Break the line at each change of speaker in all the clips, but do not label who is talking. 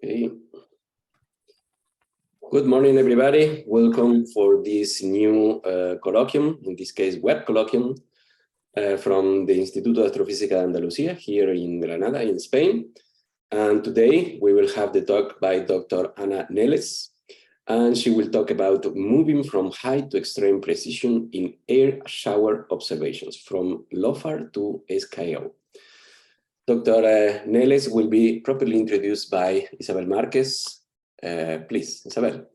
Okay. Good morning, everybody. Welcome for this new colloquium, in this case, web colloquium, from the Instituto de Astrofísica de Andalucía here in Granada, in Spain. And today we will have the talk by Dr. Ana Neles, and she will talk about moving from high to extreme precision in air shower observations from LOFAR to SKAO. Dr. Neles will be properly introduced by Isabel Marquez. Please, Isabel.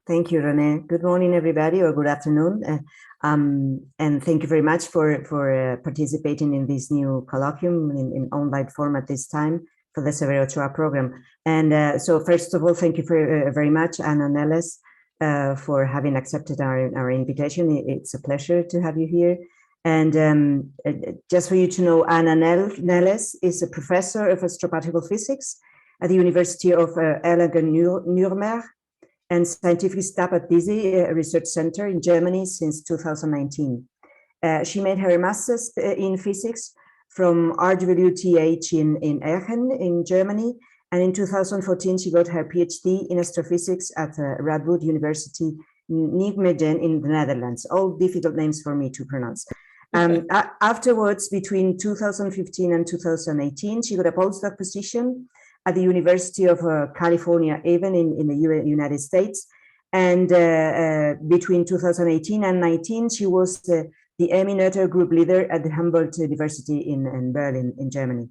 Thank you, René. Good morning, everybody, or good afternoon. And thank you very much for participating in this new colloquium in online format this time for the Severo Ochoa program. And so first of all, thank you very much, Ana Neles, for having accepted our invitation. It's a pleasure to have you here. And just for you to know, Ana Neles is a professor of astroparticle physics at the University of Erlangen-Nuremberg and scientific staff at DISI Research Center in Germany since 2019. She made her master's in physics from RWTH in Aachen in Germany, and in 2014 she got her PhD in astrophysics at Radboud University Nijmegen in the Netherlands. All difficult names for me to pronounce. Afterwards, between 2015 and 2018, she got a postdoc position at the University of California, even in the United States. And between 2018 and 19, she was the Noether group leader at the Humboldt University in Berlin, in Germany.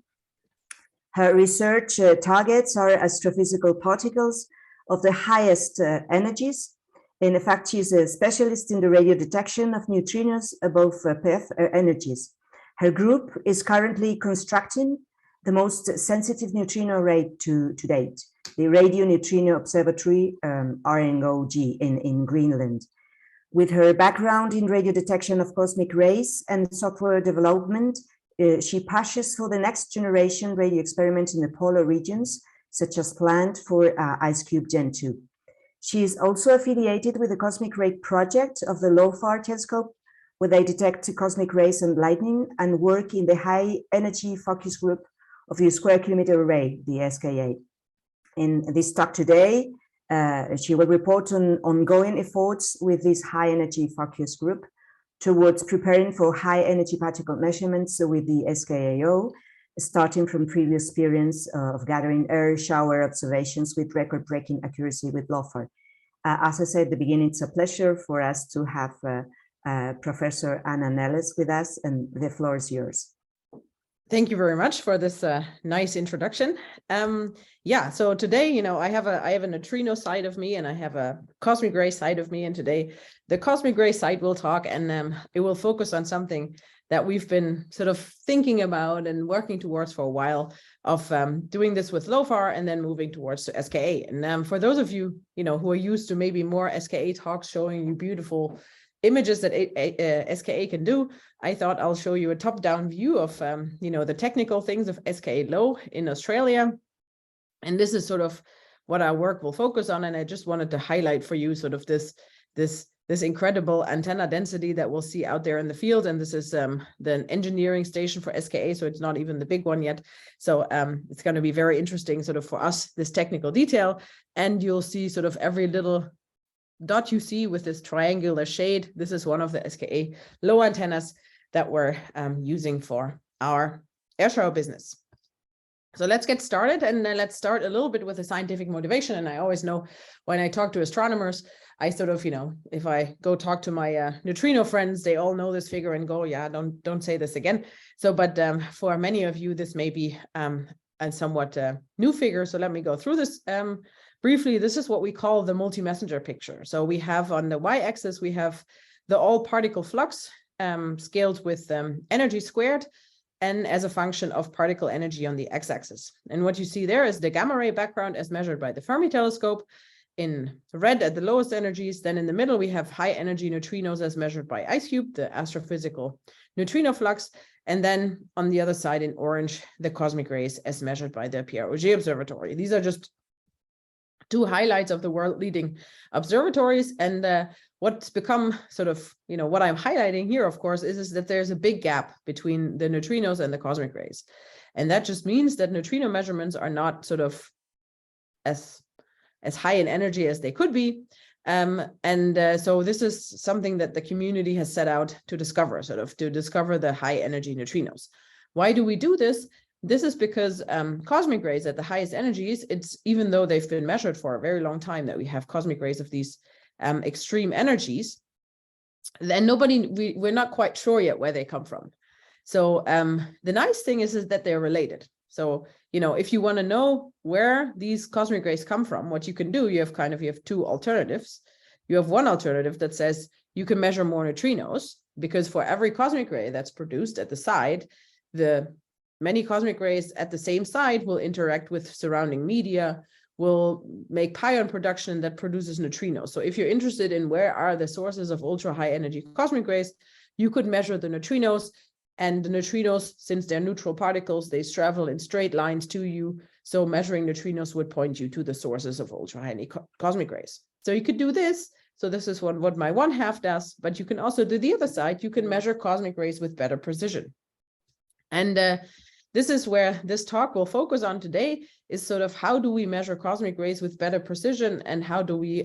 Her research targets are astrophysical particles of the highest energies. In fact, she's a specialist in the radio detection of neutrinos above Perth energies. Her group is currently constructing the most sensitive neutrino array to date, the Radio Neutrino Observatory, RNOG, in Greenland. With her background in radio detection of cosmic rays and software development, she pushes for the next generation radio experiment in the polar regions, such as planned for IceCube Gen 2. She is also affiliated with the Cosmic Ray Project of the LOFAR telescope, where they detect cosmic rays and lightning and work in the high energy focus group of the Square Kilometre Array, the SKA. In this talk today, she will report on ongoing efforts with this high energy focus group towards preparing for high energy particle measurements with the SKAO, starting from previous experience of gathering air shower observations with record-breaking accuracy with LOFAR. As I said at the beginning, it's a pleasure for us to have Professor Ana Neles with us, and the floor is yours.
Thank you very much for this nice introduction. Yeah, so today, I have a neutrino side of me and I have a cosmic ray side of me, and today the cosmic ray side will talk, and it will focus on something that we've been sort of thinking about and working towards for a while, of doing this with LOFAR and then moving towards the SKA. And for those of you, who are used to maybe more SKA talks showing you beautiful images that SKA can do, I thought I'll show you a top-down view of, the technical things of SKA low in Australia. And this is sort of what our work will focus on. And I just wanted to highlight for you sort of this incredible antenna density that we'll see out there in the field. And this is the engineering station for SKA, so it's not even the big one yet. So it's going to be very interesting sort of for us, this technical detail. And you'll see sort of every little dot you see with this triangular shade. This is one of the SKA low antennas that we're using for our airshower business. So let's get started, and let's start a little bit with the scientific motivation. And I always know when I talk to astronomers, I sort of, if I go talk to my neutrino friends, they all know this figure and go, yeah, don't say this again. So, but for many of you, this may be a somewhat new figure. So let me go through this briefly. This is what we call the multi-messenger picture. So we have on the y-axis, we have the all particle flux scaled with energy squared, and as a function of particle energy on the x-axis. And what you see there is the gamma ray background as measured by the Fermi telescope in red at the lowest energies. Then in the middle, we have high energy neutrinos as measured by IceCube, the astrophysical neutrino flux. And then on the other side in orange, the cosmic rays as measured by the Pierre Auger Observatory. These are just two highlights of the world leading observatories. And what's become sort of, what I'm highlighting here, of course, is that there's a big gap between the neutrinos and the cosmic rays. And that just means that neutrino measurements are not sort of as high in energy as they could be. So this is something that the community has set out to discover, to discover the high energy neutrinos. Why do we do this? This is because cosmic rays at the highest energies, it's even though they've been measured for a very long time that we have cosmic rays of these extreme energies, then we're not quite sure yet where they come from. So the nice thing is that they're related. So, if you want to know where these cosmic rays come from, what you can do, you have two alternatives. You have one alternative that says you can measure more neutrinos, because for every cosmic ray that's produced at the side, the many cosmic rays at the same side will interact with surrounding media, will make pion production that produces neutrinos. So if you're interested in where are the sources of ultra high energy cosmic rays, you could measure the neutrinos. And the neutrinos, since they're neutral particles, they travel in straight lines to you. So measuring neutrinos would point you to the sources of ultra high energy cosmic rays. So you could do this. So this is what my one half does, but you can also do the other side. You can measure cosmic rays with better precision. And this is where this talk will focus on today, is sort of how do we measure cosmic rays with better precision, and how do we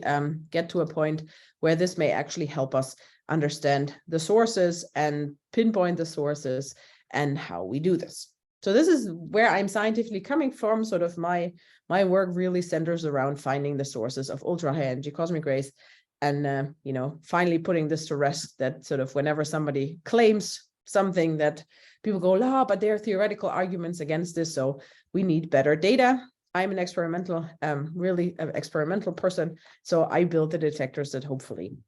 get to a point where this may actually help us understand the sources and pinpoint the sources and how we do this. So this is where I'm scientifically coming from. Sort of my work really centers around finding the sources of ultra high energy cosmic rays, and finally putting this to rest, that sort of whenever somebody claims something that people go, but there are theoretical arguments against this, so we need better data. I'm an experimental, really an experimental person, so I build the detectors that hopefully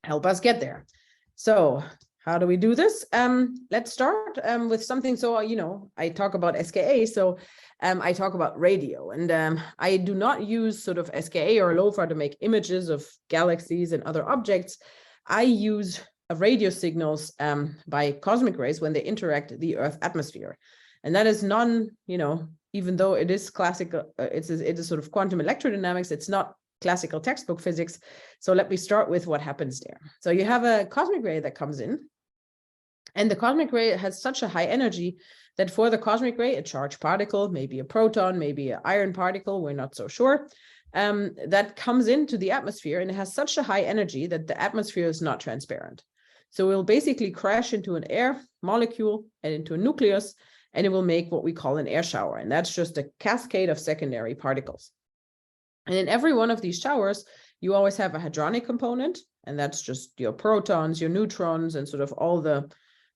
help us get there. So how do we do this? Let's start with something. So, I talk about SKA, so I talk about radio, and I do not use sort of SKA or LOFAR to make images of galaxies and other objects. I use radio signals by cosmic rays when they interact the Earth atmosphere. And that is even though it is classical, it is sort of quantum electrodynamics, it's not classical textbook physics. So let me start with what happens there. So you have a cosmic ray that comes in, and the cosmic ray has such a high energy that for the cosmic ray, a charged particle, maybe a proton, maybe an iron particle, we're not so sure, that comes into the atmosphere, and it has such a high energy that the atmosphere is not transparent. So we'll basically crash into an air molecule and into a nucleus, and it will make what we call an air shower. And that's just a cascade of secondary particles. And in every one of these showers, you always have a hadronic component, and that's just your protons, your neutrons, and sort of all the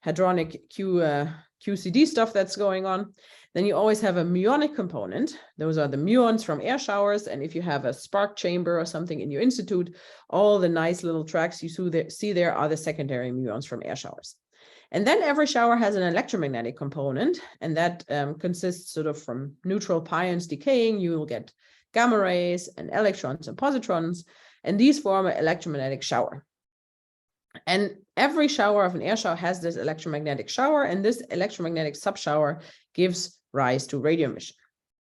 hadronic QCD stuff that's going on. Then you always have a muonic component. Those are the muons from air showers. And if you have a spark chamber or something in your institute, all the nice little tracks you see there are the secondary muons from air showers. And then every shower has an electromagnetic component, and that consists sort of from neutral pions decaying. You will get gamma rays and electrons and positrons, and these form an electromagnetic shower. And every shower of an air shower has this electromagnetic shower, and this electromagnetic subshower gives rise to radio emission.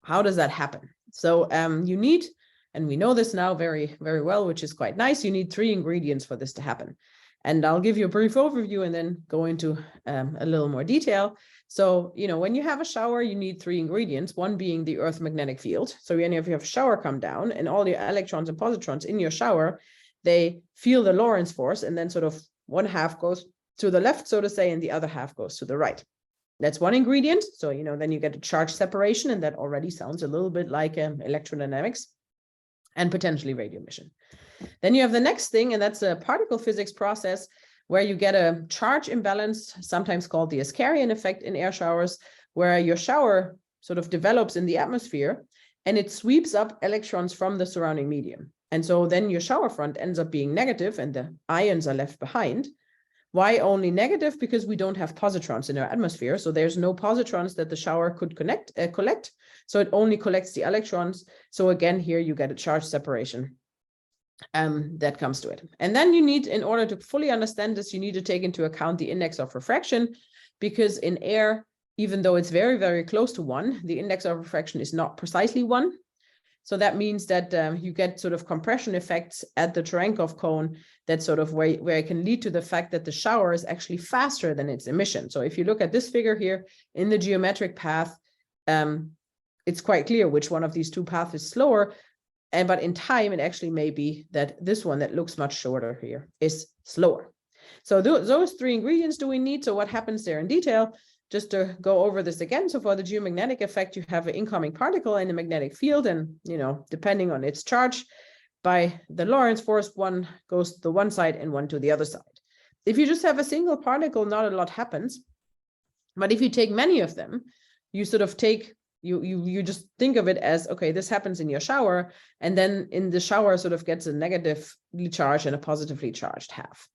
How does that happen? So you need, and we know this now very, very well, which is quite nice, you need 3 ingredients for this to happen. And I'll give you a brief overview and then go into a little more detail. So, when you have a shower, you need 3 ingredients, one being the Earth magnetic field. So if you have a shower come down and all the electrons and positrons in your shower, they feel the Lorentz force, and then sort of one half goes to the left, so to say, and the other half goes to the right. That's one ingredient. So, then you get a charge separation, and that already sounds a little bit like electrodynamics and potentially radio emission. Then you have the next thing, and that's a particle physics process where you get a charge imbalance, sometimes called the Ascarian effect in air showers, where your shower sort of develops in the atmosphere and it sweeps up electrons from the surrounding medium. And so then your shower front ends up being negative and the ions are left behind. Why only negative? Because we don't have positrons in our atmosphere. So there's no positrons that the shower could collect. So it only collects the electrons. So again, here you get a charge separation that comes to it. And then you need, in order to fully understand this, you need to take into account the index of refraction, because in air, even though it's very, very close to 1, the index of refraction is not precisely 1. So that means that you get sort of compression effects at the Cherenkov cone that sort of where it can lead to the fact that the shower is actually faster than its emission. So if you look at this figure here in the geometric path, it's quite clear which one of these two paths is slower. But in time, it actually may be that this one that looks much shorter here is slower. So those three ingredients do we need. So what happens there in detail? Just to go over this again. So for the geomagnetic effect, you have an incoming particle in the magnetic field, and depending on its charge by the Lorentz force, one goes to one side and one to the other side. If you just have a single particle, not a lot happens. But if you take many of them, you sort of take you just think of it as, okay, this happens in your shower, and then in the shower sort of gets a negatively charged and a positively charged half.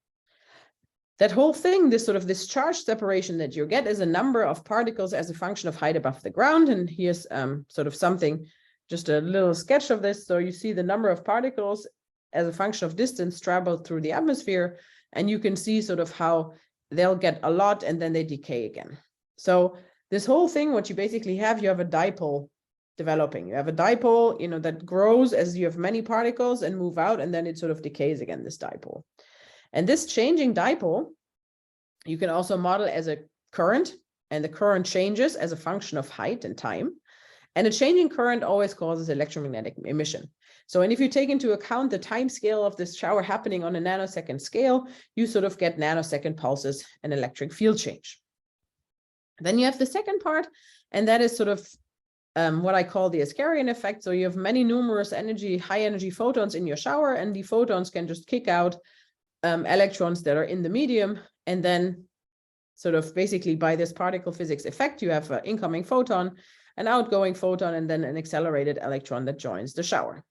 That whole thing, this charge separation that you get is a number of particles as a function of height above the ground. And here's sort of something, just a little sketch of this. So you see the number of particles as a function of distance traveled through the atmosphere, and you can see sort of how they'll get a lot and then they decay again. So this whole thing, what you basically have, you have a dipole developing. You have a dipole, that grows as you have many particles and move out, and then it sort of decays again, this dipole. And this changing dipole, you can also model as a current, and the current changes as a function of height and time. And a changing current always causes electromagnetic emission. So, and if you take into account the time scale of this shower happening on a nanosecond scale, you sort of get nanosecond pulses and electric field change. Then you have the second part, and that is sort of what I call the Ascarian effect. So you have many numerous high energy photons in your shower, and the photons can just kick out electrons that are in the medium. And then sort of basically by this particle physics effect, you have an incoming photon, an outgoing photon, and then an accelerated electron that joins the shower.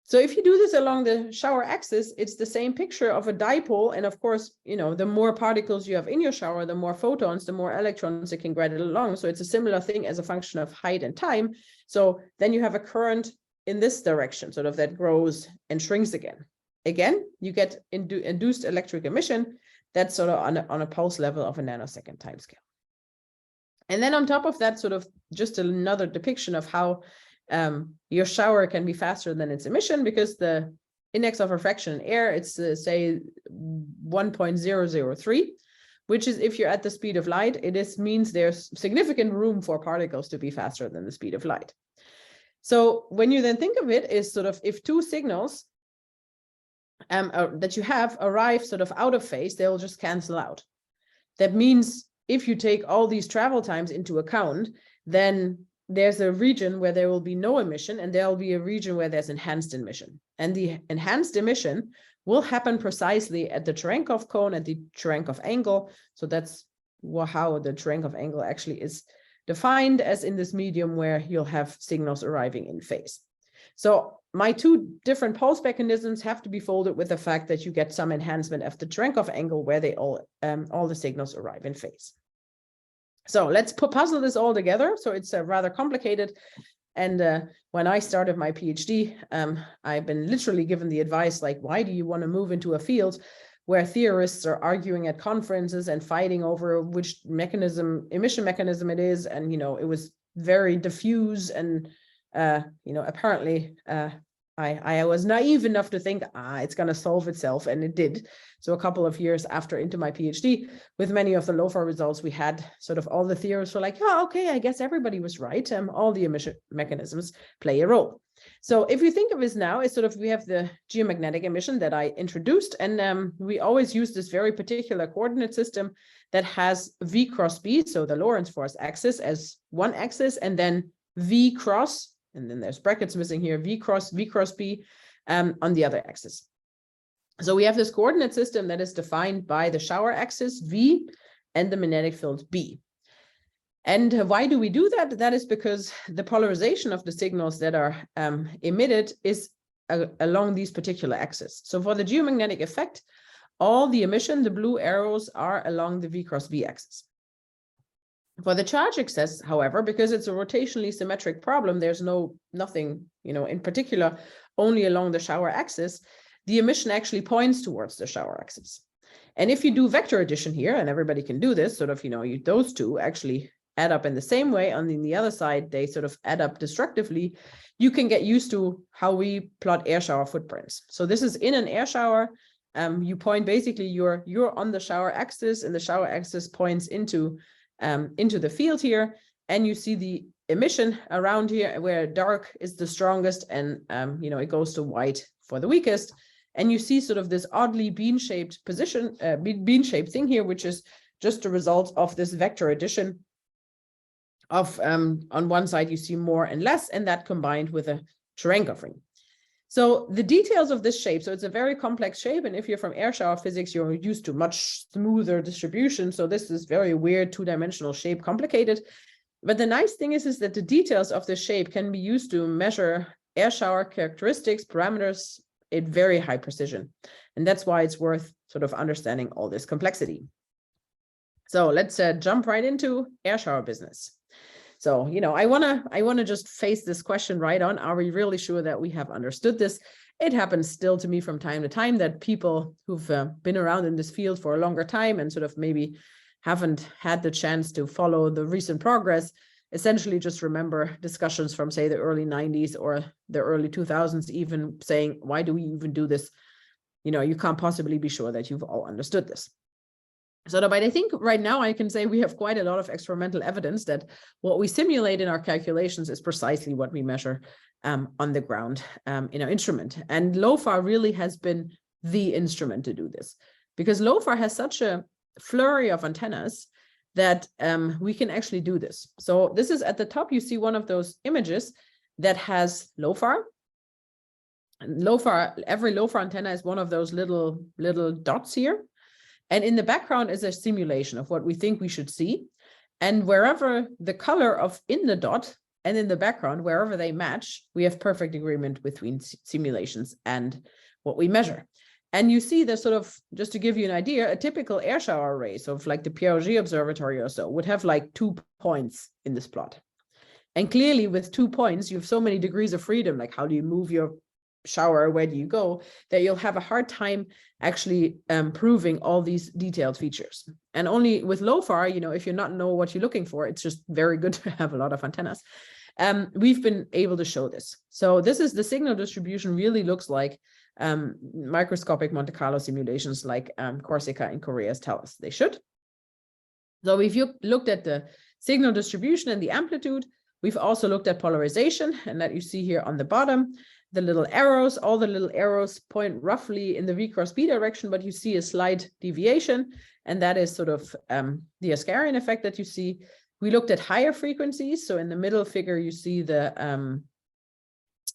So if you do this along the shower axis, it's the same picture of a dipole. And of course, the more particles you have in your shower, the more photons, the more electrons it can grad it along. So it's a similar thing as a function of height and time. So then you have a current in this direction, sort of that grows and shrinks again. Again, you get induced electric emission. That's sort of on a pulse level of a nanosecond timescale. And then on top of that, sort of just another depiction of how your shower can be faster than its emission, because the index of refraction in air, it's say 1.003, which is, if you're at the speed of light, means there's significant room for particles to be faster than the speed of light. So when you then think of it, is sort of if two signals that you have arrive sort of out of phase, they'll just cancel out. That means if you take all these travel times into account, then there's a region where there will be no emission, and there will be a region where there's enhanced emission. And the enhanced emission will happen precisely at the Cherenkov cone, at the Cherenkov angle. So that's how the Cherenkov angle actually is defined, as in this medium where you'll have signals arriving in phase. So my two different pulse mechanisms have to be folded with the fact that you get some enhancement of the Cherenkov angle where they all the signals arrive in phase. So let's puzzle this all together. So it's rather complicated. And when I started my PhD, I've been literally given the advice, like, why do you want to move into a field where theorists are arguing at conferences and fighting over which emission mechanism it is? And, it was very diffuse. And, apparently I was naive enough to think, it's going to solve itself, and it did. So a couple of years after into my PhD, with many of the LOFAR results, we had sort of all the theorists were like, oh, okay, I guess everybody was right. All the emission mechanisms play a role. So if you think of this now, it's sort of, we have the geomagnetic emission that I introduced, and we always use this very particular coordinate system that has V cross B, so the Lorentz force axis, as one axis, and then V cross, and then there's brackets missing here, V cross B on the other axis. So we have this coordinate system that is defined by the shower axis V and the magnetic field B. And why do we do that? That is because the polarization of the signals that are emitted is along these particular axes. So for the geomagnetic effect, all the emission, the blue arrows, are along the V cross B axis. For the charge excess, however, because it's a rotationally symmetric problem, there's nothing, in particular, only along the shower axis, the emission actually points towards the shower axis. And if you do vector addition here, and everybody can do this, sort of, those two actually add up in the same way. On the other side, they sort of add up destructively. You can get used to how we plot air shower footprints. So this is in an air shower. You point, basically, you're on the shower axis, and the shower axis points into the field here, and you see the emission around here, where dark is the strongest, and it goes to white for the weakest. And you see sort of this oddly bean-shaped position, bean-shaped thing here, which is just a result of this vector addition of, on one side, you see more and less, and that combined with a terrain covering. So the details of this shape, so it's a very complex shape, and if you're from air shower physics, you're used to much smoother distribution. So this is very weird, two-dimensional shape, complicated. But the nice thing is that the details of the shape can be used to measure air shower characteristics, parameters, at very high precision. And that's why it's worth sort of understanding all this complexity. So let's jump right into air shower business. So, I wanna just face this question right on. Are we really sure that we have understood this? It happens still to me from time to time that people who've been around in this field for a longer time and sort of maybe haven't had the chance to follow the recent progress essentially just remember discussions from, say, the early 90s or the early 2000s, even saying, why do we even do this? You can't possibly be sure that you've all understood this. So, but I think right now I can say we have quite a lot of experimental evidence that what we simulate in our calculations is precisely what we measure on the ground in our instrument. And LOFAR really has been the instrument to do this, because LOFAR has such a flurry of antennas that we can actually do this. So this is at the top, you see one of those images that has LOFAR. And LOFAR, every LOFAR antenna is one of those little dots here. And in the background is a simulation of what we think we should see. And wherever the color of in the dot and in the background, wherever they match, we have perfect agreement between simulations and what we measure. And you see the sort of, just to give you an idea, a typical air shower array, so like the Array Observatory or so, would have like 2 points in this plot. And clearly with 2 points, you have so many degrees of freedom, like how do you move your shower, where do you go, that you'll have a hard time actually proving all these detailed features. And only with LOFAR, if you not know what you're looking for, it's just very good to have a lot of antennas. We've been able to show this. So this is the signal distribution, really looks like microscopic Monte Carlo simulations like Corsica and Koreas tell us they should. So if you looked at the signal distribution and the amplitude, we've also looked at polarization, and that you see here on the bottom, the little arrows, all the little arrows point roughly in the V cross B direction, but you see a slight deviation, and that is sort of the Ascarian effect that you see. We looked at higher frequencies. So in the middle figure, you see the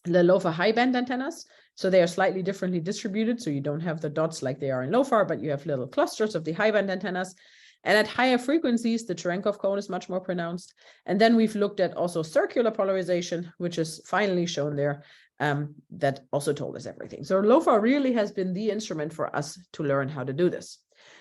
LOFAR high band antennas. So they are slightly differently distributed. So you don't have the dots like they are in LOFAR, but you have little clusters of the high band antennas. And at higher frequencies, the Cherenkov cone is much more pronounced. And then we've looked at also circular polarization, which is finally shown there, that also told us everything. So LOFAR really has been the instrument for us to learn how to do this.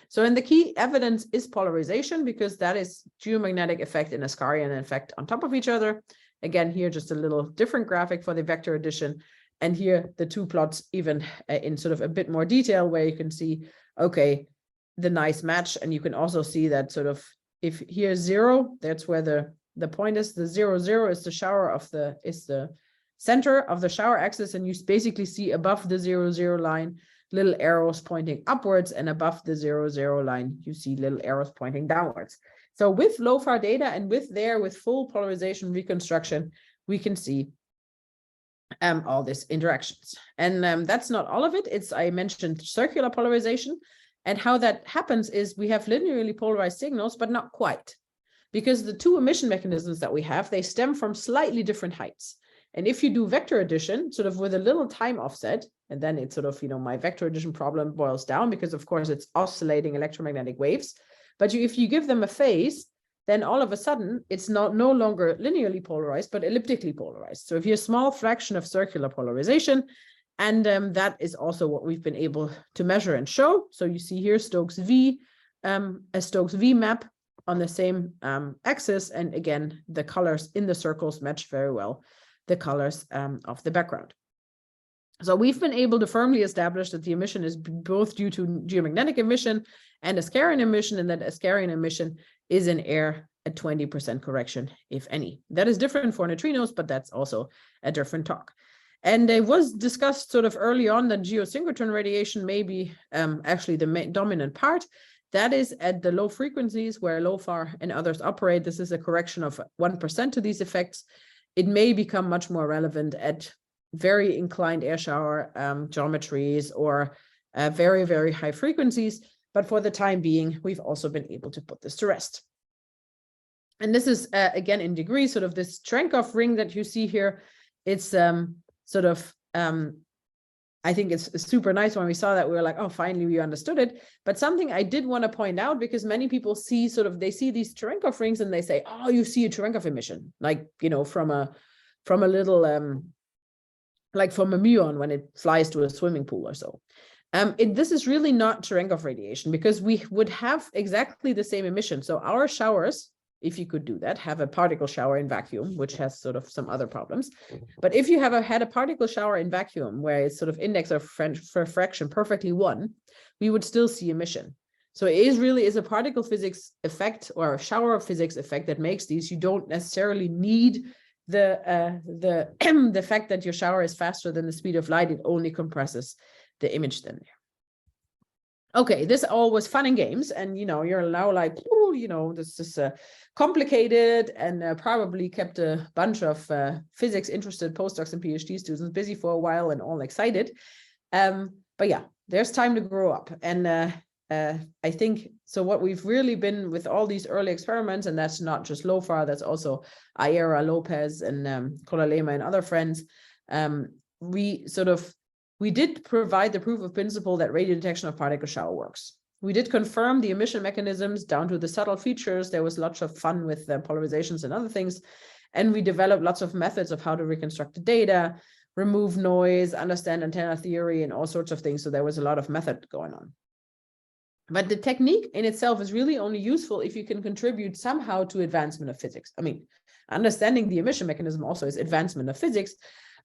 So, and the key evidence is polarization, because that is geomagnetic effect and Ascarian effect on top of each other. Again, here, just a little different graphic for the vector addition. And here, the two plots even in sort of a bit more detail, where you can see, okay, the nice match. And you can also see that sort of, if here's 0, that's where the point is. The 0, 0 is the shower of the, is the center of the shower axis. And you basically see above the 0, 0 line, little arrows pointing upwards, and above the 0, 0 line, you see little arrows pointing downwards. So with LOFAR data and with full polarization reconstruction, we can see all these interactions. And that's not all of it. I mentioned circular polarization, and how that happens is we have linearly polarized signals, but not quite, because the two emission mechanisms that we have, they stem from slightly different heights. And if you do vector addition, sort of with a little time offset, and then it's sort of, my vector addition problem boils down, because of course it's oscillating electromagnetic waves. But if you give them a phase, then all of a sudden it's no longer linearly polarized, but elliptically polarized. So if you have a small fraction of circular polarization, and that is also what we've been able to measure and show. So you see here Stokes V, a Stokes V map on the same axis. And again, the colors in the circles match very well the colors of the background. So we've been able to firmly establish that the emission is both due to geomagnetic emission and Ascarian emission, and that Ascarian emission is in air at 20% correction, if any. That is different for neutrinos, but that's also a different talk. And it was discussed sort of early on that geosynchrotron radiation may be actually the dominant part. That is at the low frequencies where LOFAR and others operate. This is a correction of 1% to these effects. It may become much more relevant at very inclined air shower geometries or very, very high frequencies. But for the time being, we've also been able to put this to rest. And this is, again, in degrees, sort of this Cherenkov ring that you see here. It's I think it's super nice. When we saw that, we were like, oh, finally we understood it. But something I did want to point out, because many people see they see these Cherenkov rings and they say, oh, you see a Cherenkov emission, like, you know, from a little, like from a muon when it flies to a swimming pool or so. This is really not Cherenkov radiation, because we would have exactly the same emission. So our showers, if you could do that, have a particle shower in vacuum, which has sort of some other problems. But if you have had a particle shower in vacuum where it's sort of index of refraction perfectly 1, we would still see emission. So it really is a particle physics effect or a shower physics effect that makes these. You don't necessarily need the fact that your shower is faster than the speed of light. It only compresses the image then there. Okay, this all was fun and games, and you know, you're now like, oh, you know, this is complicated, and probably kept a bunch of physics interested postdocs and PhD students busy for a while and all excited. But yeah, there's time to grow up, and I think so. What we've really been with all these early experiments, and that's not just LOFAR, that's also Ayera, Lopez, and Kolalema and other friends. We did provide the proof of principle that radio detection of particle shower works. We did confirm the emission mechanisms down to the subtle features. There was lots of fun with polarizations and other things. And we developed lots of methods of how to reconstruct the data, remove noise, understand antenna theory, and all sorts of things. So there was a lot of method going on. But the technique in itself is really only useful if you can contribute somehow to advancement of physics. I mean, understanding the emission mechanism also is advancement of physics.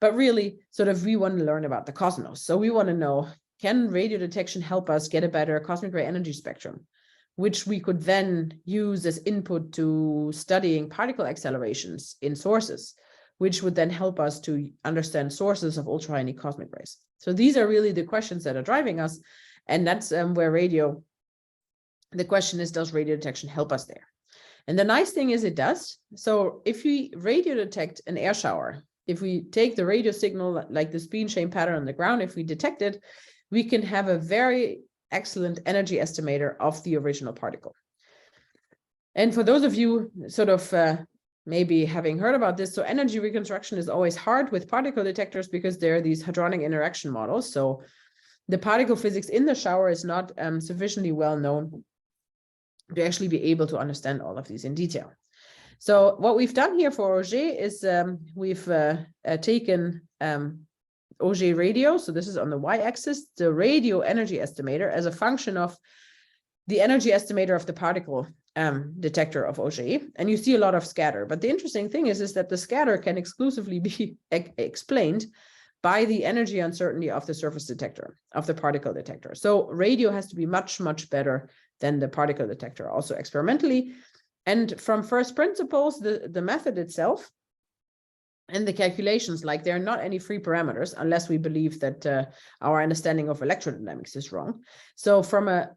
But really, sort of, we want to learn about the cosmos. So we want to know, can radio detection help us get a better cosmic ray energy spectrum, which we could then use as input to studying particle accelerations in sources, which would then help us to understand sources of ultra-high cosmic rays. So these are really the questions that are driving us. And that's where the question is, does radio detection help us there? And the nice thing is it does. So if we radio detect an air shower, if we take the radio signal, like this beam shaped pattern on the ground, if we detect it, we can have a very excellent energy estimator of the original particle. And for those of you sort of maybe having heard about this, so energy reconstruction is always hard with particle detectors because there are these hadronic interaction models. So the particle physics in the shower is not sufficiently well known to actually be able to understand all of these in detail. So what we've done here for Auger is we've taken Auger radio. So this is on the y-axis, the radio energy estimator as a function of the energy estimator of the particle detector of Auger. And you see a lot of scatter. But the interesting thing is that the scatter can exclusively be explained by the energy uncertainty of the surface detector, of the particle detector. So radio has to be much, much better than the particle detector, also experimentally. And from first principles, the method itself and the calculations, like there are not any free parameters unless we believe that our understanding of electrodynamics is wrong. So from a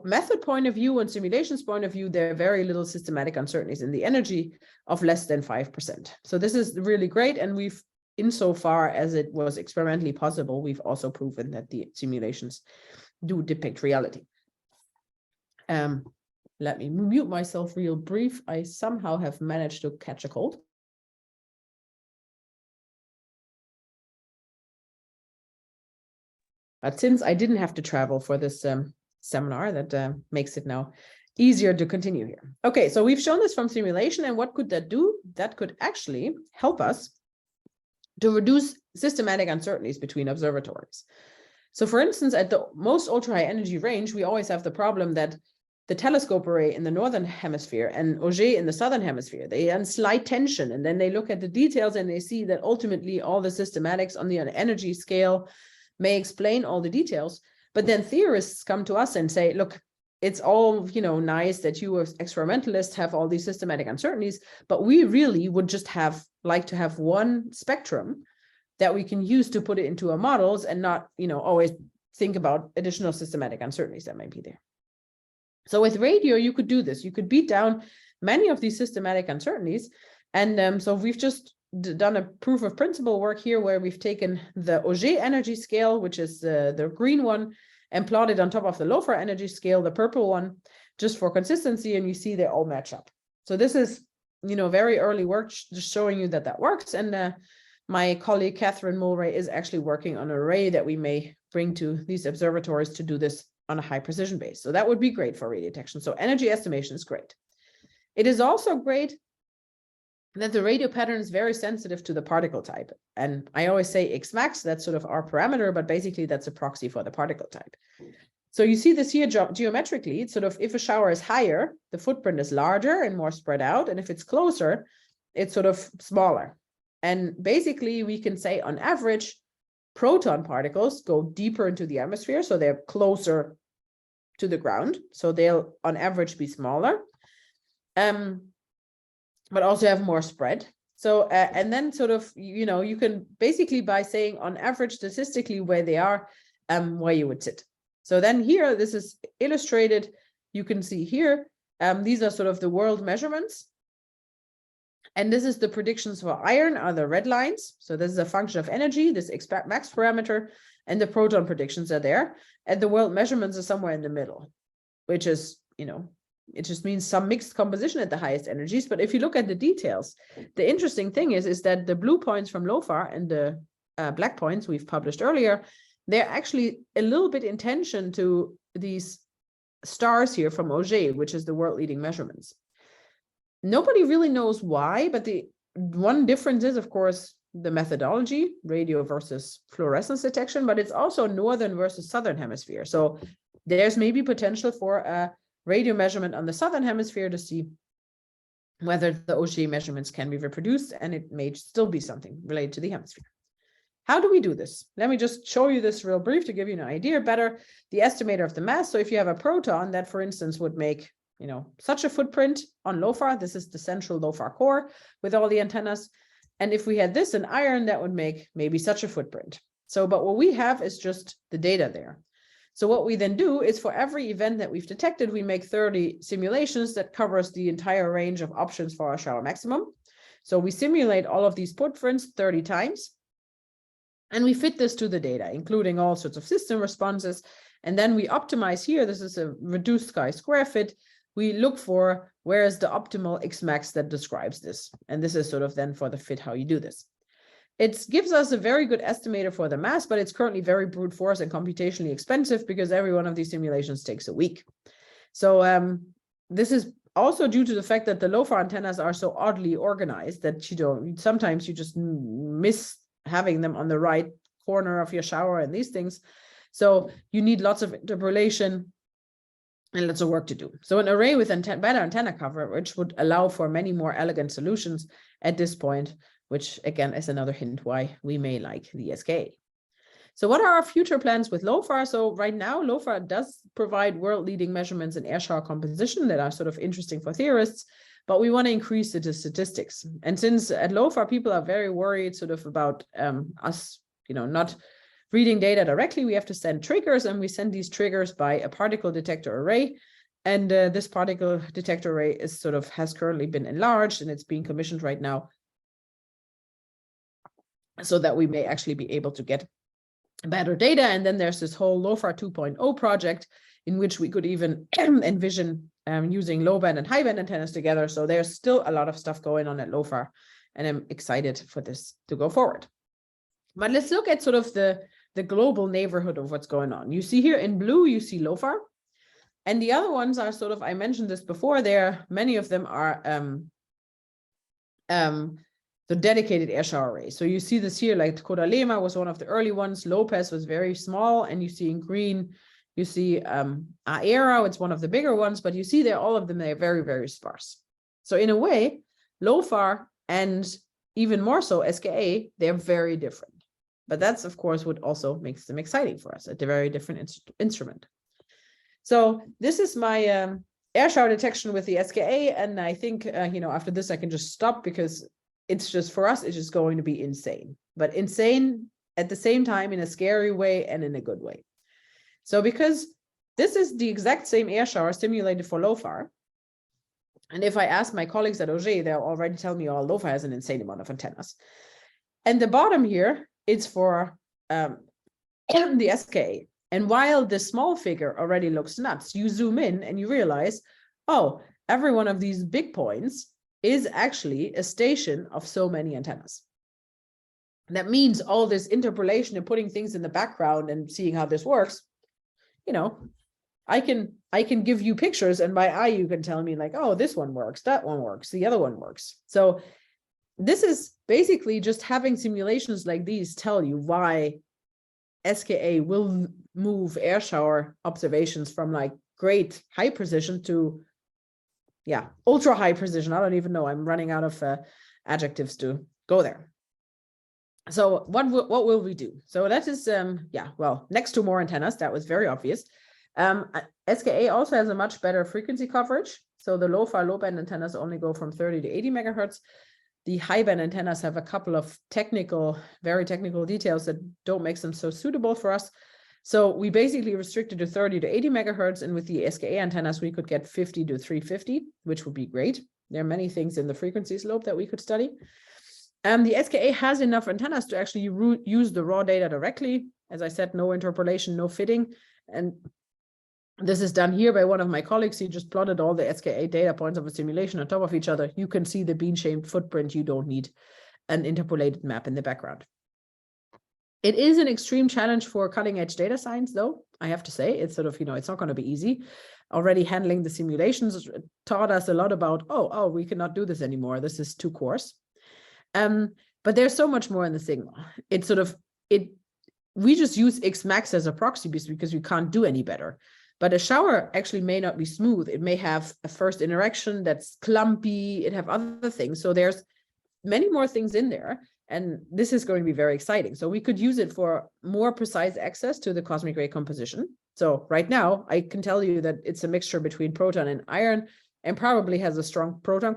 method point of view and simulations point of view, there are very little systematic uncertainties in the energy of less than 5%. So this is really great. And we've, insofar as it was experimentally possible, we've also proven that the simulations do depict reality. Let me mute myself real brief. I somehow have managed to catch a cold. But since I didn't have to travel for this seminar, that makes it now easier to continue here. Okay, so we've shown this from simulation, and what could that do? That could actually help us to reduce systematic uncertainties between observatories. So for instance, at the most ultra-high energy range, we always have the problem that the telescope array in the northern hemisphere and Auger in the southern hemisphere, they are in slight tension, and then they look at the details and they see that ultimately all the systematics on the energy scale may explain all the details. But then theorists come to us and say, look, it's all, you know, nice that you as experimentalists have all these systematic uncertainties, but we really would just like to have one spectrum that we can use to put it into our models and not, you know, always think about additional systematic uncertainties that might be there. So with radio, you could do this. You could beat down many of these systematic uncertainties. And so we've just done a proof of principle work here where we've taken the Auger energy scale, which is the green one, and plotted on top of the LOFAR energy scale, the purple one, just for consistency, and you see they all match up. So this is, very early work just showing you that works. And my colleague Catherine Mulray is actually working on an array that we may bring to these observatories to do this on a high precision base. So that would be great for radio detection. So energy estimation is great. It is also great that the radio pattern is very sensitive to the particle type. And I always say X max, that's sort of our parameter, but basically that's a proxy for the particle type. So you see this here geometrically, it's sort of if a shower is higher, the footprint is larger and more spread out. And if it's closer, it's sort of smaller. And basically we can say on average, proton particles go deeper into the atmosphere. So they're closer to the ground. So they'll on average be smaller. But also have more spread. So, and then sort of, you can basically by saying on average statistically where they are, where you would sit. So then here, this is illustrated. You can see here, these are sort of the world measurements. And this is the predictions for iron are the red lines. So this is a function of energy, this expect max parameter, and the proton predictions are there. And the world measurements are somewhere in the middle, which is, it just means some mixed composition at the highest energies. But if you look at the details, the interesting thing is that the blue points from LOFAR and the black points we've published earlier, they're actually a little bit in tension to these stars here from Auger, which is the world leading measurements. Nobody really knows why, but the one difference is, of course, the methodology, radio versus fluorescence detection, but it's also northern versus southern hemisphere. So there's maybe potential for a radio measurement on the southern hemisphere to see whether the Auger measurements can be reproduced, and it may still be something related to the hemisphere. How do we do this? Let me just show you this real brief to give you an idea better. The estimator of the mass. So if you have a proton that, for instance, would make, such a footprint on LOFAR, this is the central LOFAR core with all the antennas. And if we had this in iron, that would make maybe such a footprint. So, but what we have is just the data there. So what we then do is for every event that we've detected, we make 30 simulations that covers the entire range of options for our shower maximum. So we simulate all of these footprints 30 times. And we fit this to the data, including all sorts of system responses. And then we optimize here. This is a reduced chi-square fit. We look for where is the optimal X max that describes this. And this is sort of then for the fit how you do this. It gives us a very good estimator for the mass, but it's currently very brute force and computationally expensive because every one of these simulations takes a week. So this is also due to the fact that the LOFAR antennas are so oddly organized that sometimes you just miss having them on the right corner of your shower and these things. So you need lots of interpolation and lots of work to do. So an array with better antenna coverage would allow for many more elegant solutions at this point, which again is another hint why we may like the SKA. So what are our future plans with LOFAR? So right now, LOFAR does provide world-leading measurements in air shower composition that are sort of interesting for theorists, but we want to increase the statistics. And since at LOFAR, people are very worried sort of about us, not reading data directly, we have to send triggers, and we send these triggers by a particle detector array. And this particle detector array is has currently been enlarged, and it's being commissioned right now, so that we may actually be able to get better data. And then there's this whole LOFAR 2.0 project in which we could even envision using low band and high band antennas together. So there's still a lot of stuff going on at LOFAR, and I'm excited for this to go forward. But let's look at sort of the global neighborhood of what's going on. You see here in blue, you see LOFAR, and the other ones are sort of, I mentioned this before, many of them are the dedicated air shower arrays. So you see this here, like Kodalema was one of the early ones. Lopez was very small, and you see in green, you see Aera, it's one of the bigger ones, but you see there, all of them, they're very, very sparse. So in a way, LOFAR and even more so SKA, they're very different. But that's, of course, what also makes them exciting for us, a very different instrument. So this is my air shower detection with the SKA. And I think, after this, I can just stop because it's just, for us, it's just going to be insane. But insane at the same time in a scary way and in a good way. So because this is the exact same air shower simulated for LOFAR, and if I ask my colleagues at Auger, they'll already tell me, oh, LOFAR has an insane amount of antennas. And the bottom here, it's for the SKA. And while the small figure already looks nuts, you zoom in and you realize, oh, every one of these big points is actually a station of so many antennas. That means all this interpolation and putting things in the background and seeing how this works, you know, I can give you pictures and by eye you can tell me like, oh, this one works, that one works, the other one works. So this is basically just having simulations like these tell you why SKA will move air shower observations from like great high precision to, yeah, ultra high precision. I don't even know. I'm running out of adjectives to go there. So what will we do? So that is, yeah, well, next to more antennas, that was very obvious. SKA also has a much better frequency coverage. So the LOFAR low band antennas only go from 30 to 80 megahertz. The high band antennas have a couple of very technical details that don't make them so suitable for us. So we basically restricted to 30 to 80 megahertz. And with the SKA antennas, we could get 50 to 350, which would be great. There are many things in the frequency slope that we could study. The SKA has enough antennas to actually use the raw data directly. As I said, no interpolation, no fitting. And this is done here by one of my colleagues. He just plotted all the SKA data points of a simulation on top of each other. You can see the bean-shaped footprint. You don't need an interpolated map in the background. It is an extreme challenge for cutting-edge data science, though, I have to say. It's sort of, you know, it's not going to be easy. Already handling the simulations taught us a lot about, oh, we cannot do this anymore. This is too coarse. But there's so much more in the signal. It's sort of, we just use Xmax as a proxy because we can't do any better. But a shower actually may not be smooth. It may have a first interaction that's clumpy. It have other things. So there's many more things in there. And this is going to be very exciting. So we could use it for more precise access to the cosmic ray composition. So right now, I can tell you that it's a mixture between proton and iron and probably has a strong proton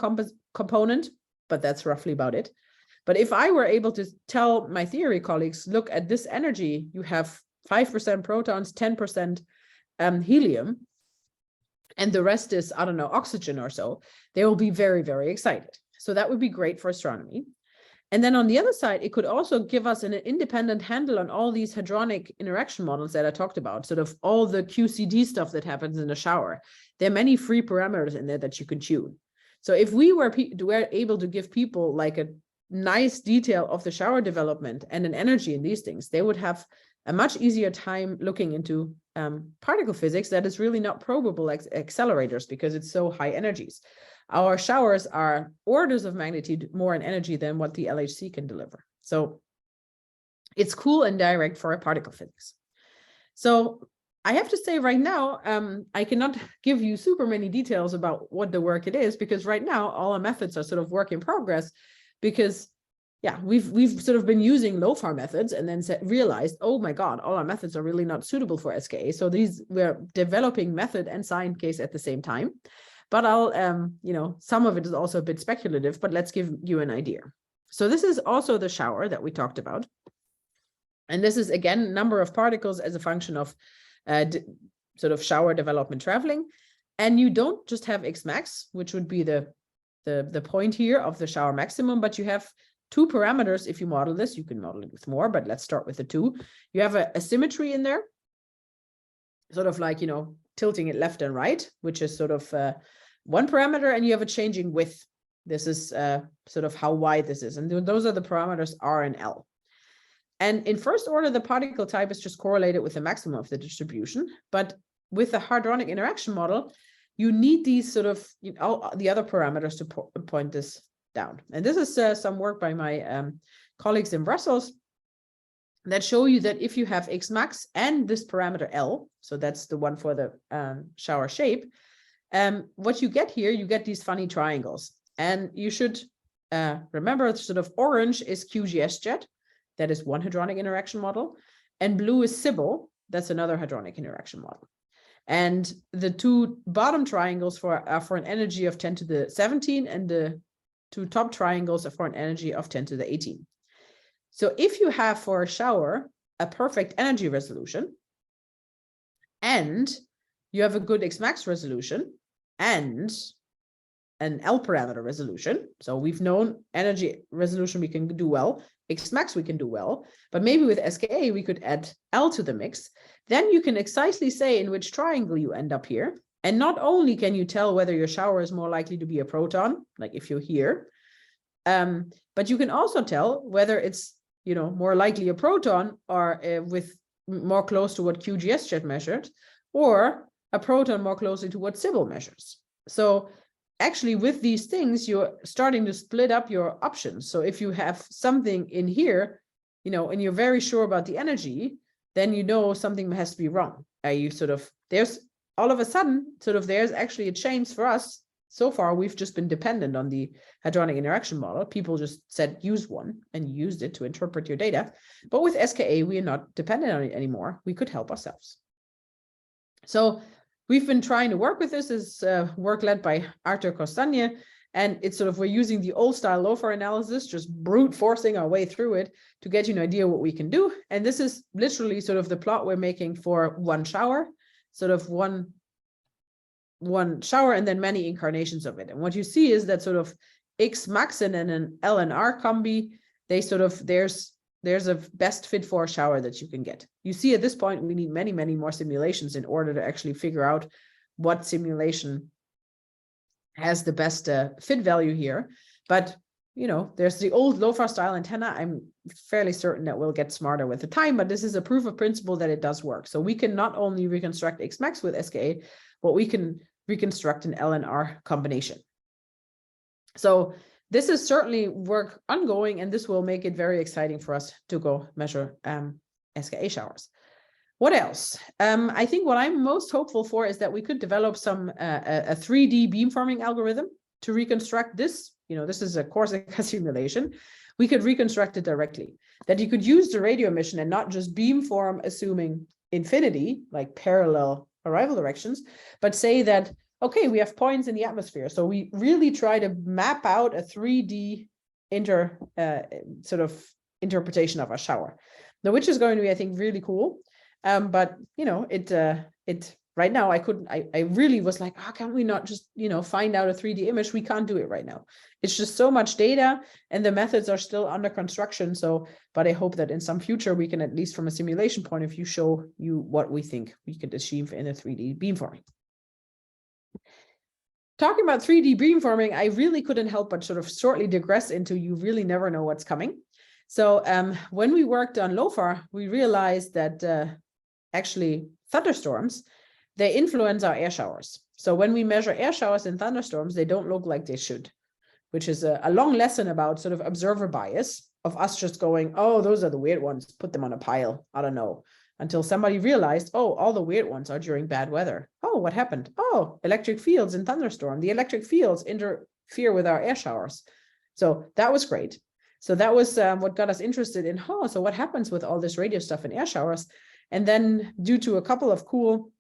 component, but that's roughly about it. But if I were able to tell my theory colleagues, look at this energy, you have 5% protons, 10% helium, and the rest is, I don't know, oxygen or so, they will be very, very excited. So that would be great for astronomy. And then on the other side, it could also give us an independent handle on all these hadronic interaction models that I talked about, sort of all the QCD stuff that happens in the shower. There are many free parameters in there that you can tune. So if we were able to give people like a nice detail of the shower development and an energy in these things, they would have a much easier time looking into particle physics that is really not probable like accelerators because it's so high energies. Our showers are orders of magnitude more in energy than what the LHC can deliver. So it's cool and direct for particle physics. So I have to say right now, I cannot give you super many details about what the work it is, because right now all our methods are sort of work in progress because yeah, we've sort of been using LOFAR methods and then realized, oh my God, all our methods are really not suitable for SKA. So we're developing method and science case at the same time. But I'll, you know, some of it is also a bit speculative, but let's give you an idea. So this is also the shower that we talked about. And this is, again, number of particles as a function of sort of shower development traveling. And you don't just have Xmax, which would be the point here of the shower maximum, but you have two parameters. If you model this, you can model it with more, but let's start with the two. You have a symmetry in there, sort of like, you know, tilting it left and right, which is sort of one parameter, and you have a changing width. This is sort of how wide this is. And those are the parameters R and L. And in first order, the particle type is just correlated with the maximum of the distribution. But with the hadronic interaction model, you need these sort of, you know, all the other parameters to point this down. And this is some work by my colleagues in Brussels that show you that if you have Xmax and this parameter L, so that's the one for the shower shape, what you get here, you get these funny triangles. And you should remember sort of orange is QGS jet, that is one hadronic interaction model, and blue is Sybil, that's another hadronic interaction model. And the two bottom triangles are for an energy of 10 to the 17, and the two top triangles are for an energy of 10 to the 18. So if you have for a shower a perfect energy resolution, and you have a good Xmax resolution and an L parameter resolution. So we've known energy resolution we can do well, Xmax we can do well, but maybe with SKA we could add L to the mix. Then you can precisely say in which triangle you end up here. And not only can you tell whether your shower is more likely to be a proton, like if you're here, but you can also tell whether it's, more likely a proton or with more close to what QGS-JET measured, or a proton more closely to what Sybil measures. So actually with these things, you're starting to split up your options. So if you have something in here, and you're very sure about the energy, then something has to be wrong. There's all of a sudden, there's actually a change for us. So far, we've just been dependent on the hadronic interaction model. People just said, use one, and used it to interpret your data. But with SKA, we are not dependent on it anymore. We could help ourselves. So we've been trying to work with this. This work led by Arthur Costagne. And it's we're using the old style LOFAR analysis, just brute forcing our way through it to get you an idea what we can do. And this is literally the plot we're making for one shower, one shower and then many incarnations of it. And what you see is that Xmax and an L and R combi, there's a best fit for a shower that you can get. You see at this point, we need many, many more simulations in order to actually figure out what simulation has the best fit value here. But, there's the old LOFAR style antenna. I'm fairly certain that we'll get smarter with the time, but this is a proof of principle that it does work. So we can not only reconstruct Xmax with SKA, but we can reconstruct an L and R combination. So this is certainly work ongoing, and this will make it very exciting for us to go measure SKA showers. What else? I think what I'm most hopeful for is that we could develop a 3D beamforming algorithm to reconstruct this. This is a Corsica simulation. We could reconstruct it directly. That you could use the radio emission and not just beamform assuming infinity, like parallel arrival directions, but say that, okay, we have points in the atmosphere. So we really try to map out a 3D interpretation of a shower. Now, which is going to be, I think, really cool. But right now I really was like, how can we not just, find out a 3D image? We can't do it right now. It's just so much data and the methods are still under construction. But I hope that in some future, we can, at least from a simulation point of view, show you what we think we could achieve in a 3D beamforming. Talking about 3D beamforming, I really couldn't help but shortly digress into you really never know what's coming. So when we worked on LOFAR, we realized that actually thunderstorms, they influence our air showers. So when we measure air showers in thunderstorms, they don't look like they should, which is a long lesson about observer bias of us just going, oh, those are the weird ones, put them on a pile. I don't know. Until somebody realized, oh, all the weird ones are during bad weather. Oh, what happened? Oh, electric fields in thunderstorm. The electric fields interfere with our air showers. So that was great. So that was what got us interested in, so what happens with all this radio stuff in air showers? And then due to a couple of cool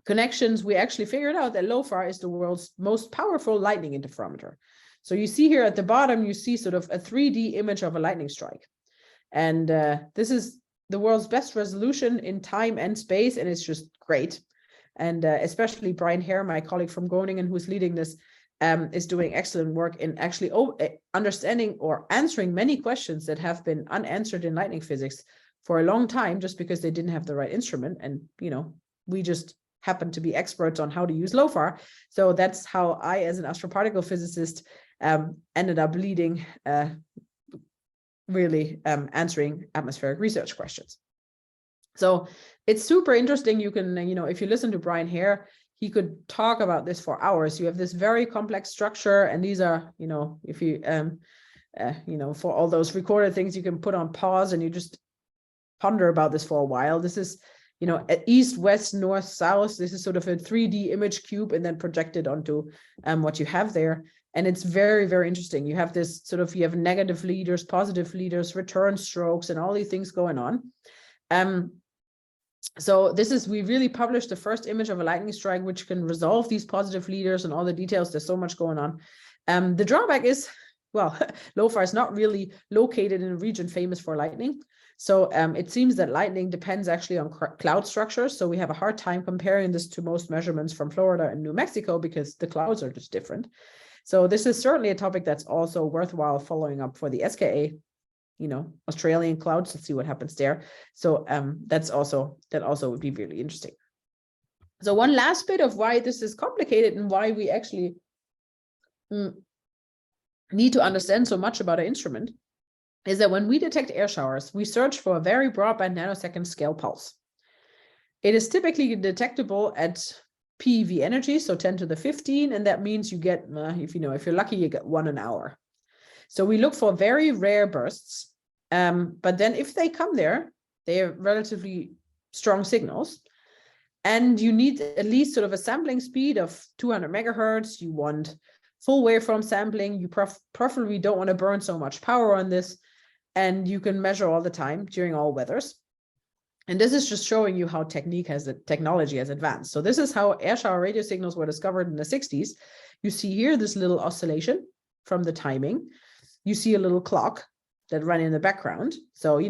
connections, we actually figured out that LOFAR is the world's most powerful lightning interferometer. So you see here at the bottom, you see a 3D image of a lightning strike. And this is the world's best resolution in time and space, and it's just great. And especially Brian Hare, my colleague from Groningen, who's leading this, is doing excellent work in actually understanding or answering many questions that have been unanswered in lightning physics for a long time, just because they didn't have the right instrument. And, we just happen to be experts on how to use LOFAR. So that's how I, as an astroparticle physicist, ended up leading really answering atmospheric research questions. So it's super interesting. You can, if you listen to Brian Hare, he could talk about this for hours. You have this very complex structure, and these are, if you, for all those recorded things, you can put on pause and you just ponder about this for a while. This is, at east, west, north, south. This is a 3D image cube and then projected onto what you have there. And it's very, very interesting. You have this you have negative leaders, positive leaders, return strokes, and all these things going on. So we really published the first image of a lightning strike, which can resolve these positive leaders and all the details. There's so much going on. The drawback is well, LOFAR is not really located in a region famous for lightning. So it seems that lightning depends actually on cloud structures. So we have a hard time comparing this to most measurements from Florida and New Mexico because the clouds are just different. So this is certainly a topic that's also worthwhile following up for the SKA, Australian clouds, to see what happens there. So that also would be really interesting. So one last bit of why this is complicated and why we actually need to understand so much about our instrument is that when we detect air showers, we search for a very broadband nanosecond scale pulse. It is typically detectable at PeV energy, so 10 to the 15, and that means you get, if you're lucky, you get 1 an hour. So we look for very rare bursts, but then if they come there, they are relatively strong signals, and you need at least sort of a sampling speed of 200 megahertz. You want full waveform sampling. You preferably don't want to burn so much power on this, and you can measure all the time during all weathers. And this is just showing you how technology has advanced. So this is how air shower radio signals were discovered in the 60s. You see here this little oscillation from the timing. You see a little clock that ran in the background. So,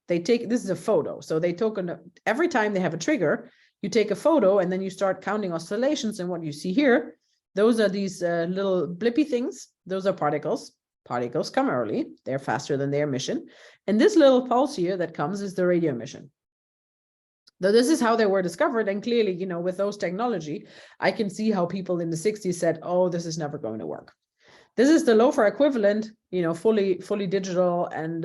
this is a photo. So they took every time they have a trigger, you take a photo and then you start counting oscillations. And what you see here, those are these little blippy things. Those are particles. Particles come early. They're faster than their emission. And this little pulse here that comes is the radio emission. Though this is how they were discovered, and clearly, with those technology, I can see how people in the 60s said, oh, this is never going to work. This is the LOFAR equivalent, fully digital and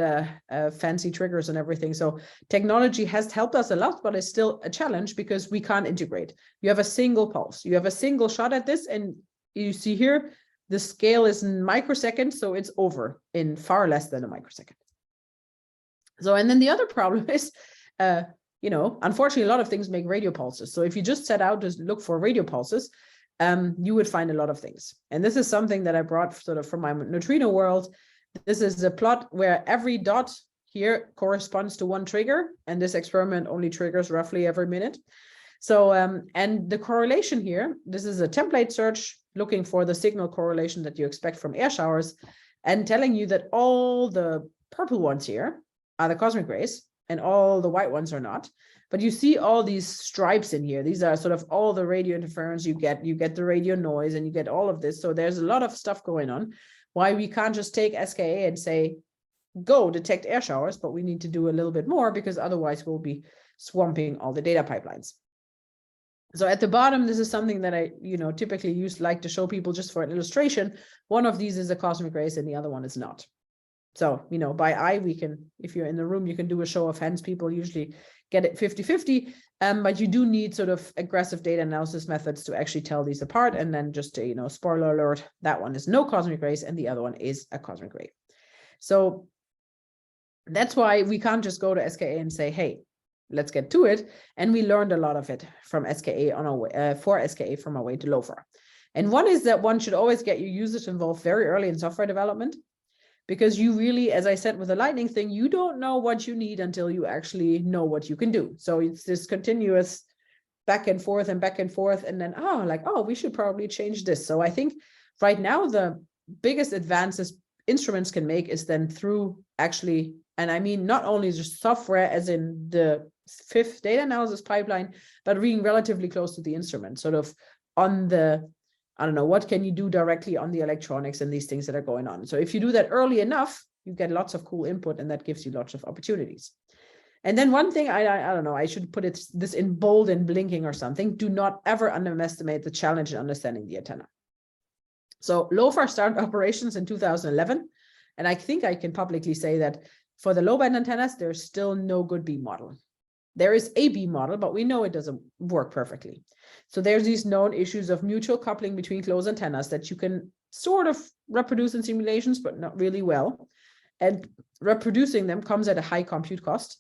fancy triggers and everything. So technology has helped us a lot, but it's still a challenge because we can't integrate. You have a single pulse. You have a single shot at this, and you see here, the scale is in microseconds, so it's over in far less than a microsecond. So, and then the other problem is, unfortunately, a lot of things make radio pulses. So if you just set out to look for radio pulses, you would find a lot of things. And this is something that I brought sort of from my neutrino world. This is a plot where every dot here corresponds to one trigger, and this experiment only triggers roughly every minute. So, and the correlation here, this is a template search looking for the signal correlation that you expect from air showers, and telling you that all the purple ones here are the cosmic rays, and all the white ones are not. But you see all these stripes in here. These are sort of all the radio interference you get the radio noise, and you get all of this. So there's a lot of stuff going on. Why we can't just take SKA and say, go detect air showers, but we need to do a little bit more, because otherwise we'll be swamping all the data pipelines. So at the bottom, this is something that I, typically like to show people just for an illustration. One of these is a cosmic rays and the other one is not. So, by eye, we can, if you're in the room, you can do a show of hands. People usually get it 50-50, but you do need sort of aggressive data analysis methods to actually tell these apart. And then just to, spoiler alert, that one is no cosmic rays and the other one is a cosmic ray. So that's why we can't just go to SKA and say, hey, let's get to it. And we learned a lot of it from SKA on our way, for SKA from our way to LOFAR. And one is that one should always get your users involved very early in software development. Because you really, as I said with the lightning thing, you don't know what you need until you actually know what you can do. So it's this continuous back and forth, and then, we should probably change this. So I think right now, the biggest advances instruments can make is then through actually, and I mean, not only just software as in the 5th data analysis pipeline, but being relatively close to the instrument, sort of on the, what can you do directly on the electronics and these things that are going on. So if you do that early enough, you get lots of cool input, and that gives you lots of opportunities. And then one thing, I don't know, I should put this in bold and blinking or something. Do not ever underestimate the challenge in understanding the antenna. So LOFAR started operations in 2011. And I think I can publicly say that for the low band antennas, there's still no good beam model. There is a beam model, but we know it doesn't work perfectly. So there's these known issues of mutual coupling between closed antennas that you can sort of reproduce in simulations, but not really well. And reproducing them comes at a high compute cost.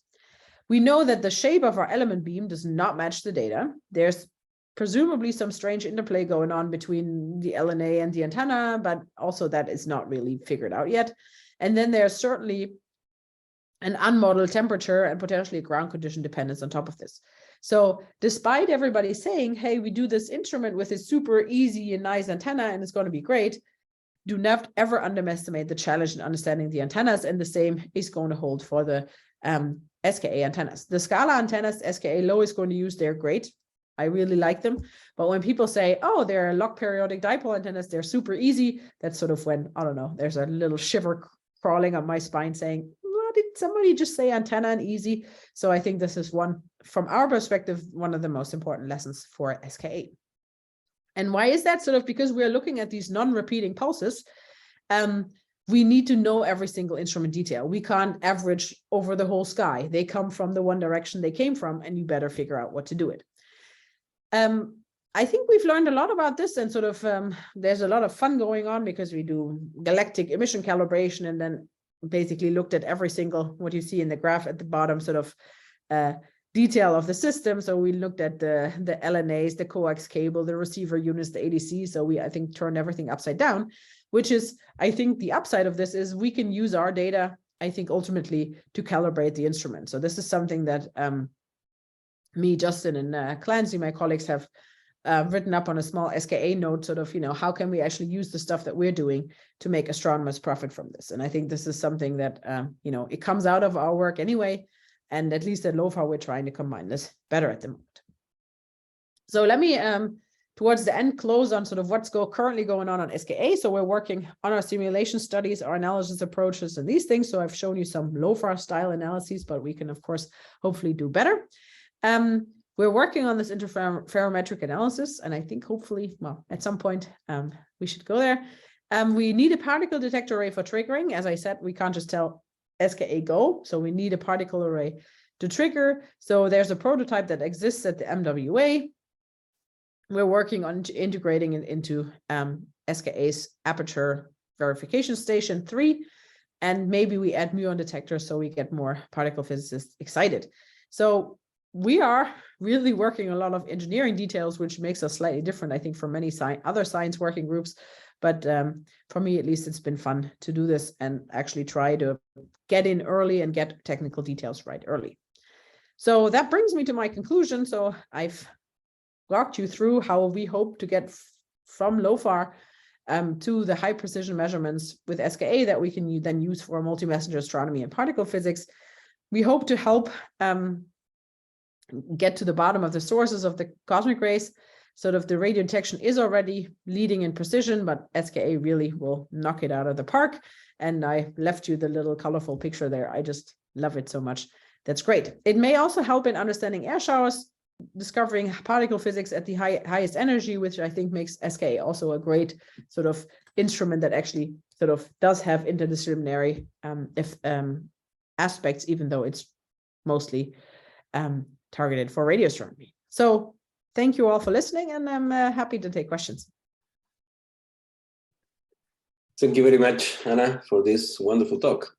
We know that the shape of our element beam does not match the data. There's presumably some strange interplay going on between the LNA and the antenna, but also that is not really figured out yet. And then there's certainly an unmodeled temperature and potentially a ground condition dependence on top of this. So despite everybody saying, hey, we do this instrument with a super easy and nice antenna and it's going to be great, do not ever underestimate the challenge in understanding the antennas, and the same is going to hold for the SKA antennas. The Scala antennas, SKA low is going to use, they're great. I really like them. But when people say, oh, they're log periodic dipole antennas, they're super easy, that's sort of when, I don't know, there's a little shiver crawling on my spine saying, well, did somebody just say antenna and easy? So I think this is one, from our perspective, one of the most important lessons for SKA. And why is that? Sort of because we're looking at these non-repeating pulses. We need to know every single instrument detail. We can't average over the whole sky. They come from the one direction they came from, and you better figure out what to do it. I think we've learned a lot about this, and sort of there's a lot of fun going on because we do galactic emission calibration, and then basically looked at every single, what you see in the graph at the bottom, sort of detail of the system. So we looked at the LNAs, the coax cable, the receiver units, the ADC. So we, I think, turned everything upside down, which is, I think the upside of this is we can use our data, I think, ultimately to calibrate the instrument. So this is something that me, Justin, and Clancy, my colleagues, have written up on a small SKA note, sort of, how can we actually use the stuff that we're doing to make astronomers profit from this? And I think this is something that, it comes out of our work anyway. And at least at LOFAR, we're trying to combine this better at the moment. So let me, towards the end, close on sort of what's currently going on SKA. So we're working on our simulation studies, our analysis approaches, and these things. So I've shown you some LOFAR style analyses, but we can, of course, hopefully do better. We're working on this interferometric analysis, and I think hopefully, well, at some point, we should go there. We need a particle detector array for triggering. As I said, we can't just tell SKA go, so we need a particle array to trigger. So there's a prototype that exists at the MWA. We're working on integrating it into SKA's aperture verification station 3, and maybe we add muon detectors so we get more particle physicists excited. So we are really working a lot of engineering details, which makes us slightly different, I think, from many other science working groups. But for me, at least, it's been fun to do this and actually try to get in early and get technical details right early. So that brings me to my conclusion. So I've walked you through how we hope to get from LOFAR to the high precision measurements with SKA that we can then use for multi-messenger astronomy and particle physics. We hope to help get to the bottom of the sources of the cosmic rays. Sort of the radio detection is already leading in precision, but SKA really will knock it out of the park. And I left you the little colorful picture there. I just love it so much. That's great. It may also help in understanding air showers, discovering particle physics at the highest energy, which I think makes SKA also a great sort of instrument that actually sort of does have interdisciplinary aspects, even though it's mostly targeted for radio astronomy. So thank you all for listening, and I'm happy to take questions.
Thank you very much, Anna, for this wonderful talk.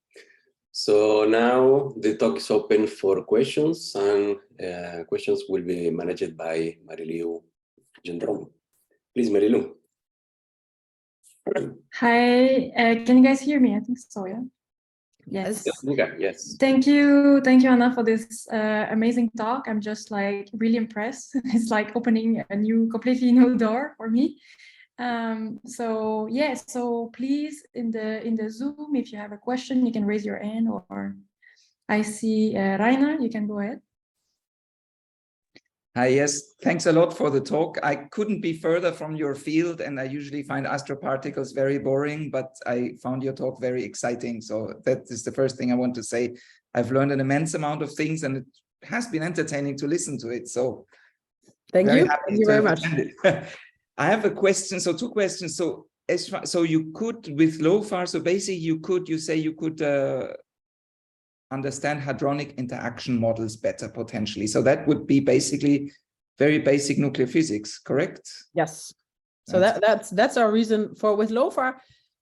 So now the talk is open for questions, and questions will be managed by Marilu Gendron. Please, Marilu.
Hi, can you guys hear me? I think so, yeah. Yes.
Yes.
Thank you, Anna, for this amazing talk. I'm just like really impressed. It's like opening a completely new door for me. So yeah, so please in the Zoom, if you have a question, you can raise your hand, or I see Rainer, you can go ahead.
Hi, yes, thanks a lot for the talk. I couldn't be further from your field, and I usually find astroparticles very boring, but I found your talk very exciting. So that is the first thing I want to say. I've learned an immense amount of things, and it has been entertaining to listen to it. So
thank you very much.
I have a question, so two questions. So you could, with LOFAR, so basically you say you could understand hadronic interaction models better potentially. So that would be basically very basic nuclear physics, correct?
Yes. So that's our reason for, with LOFAR,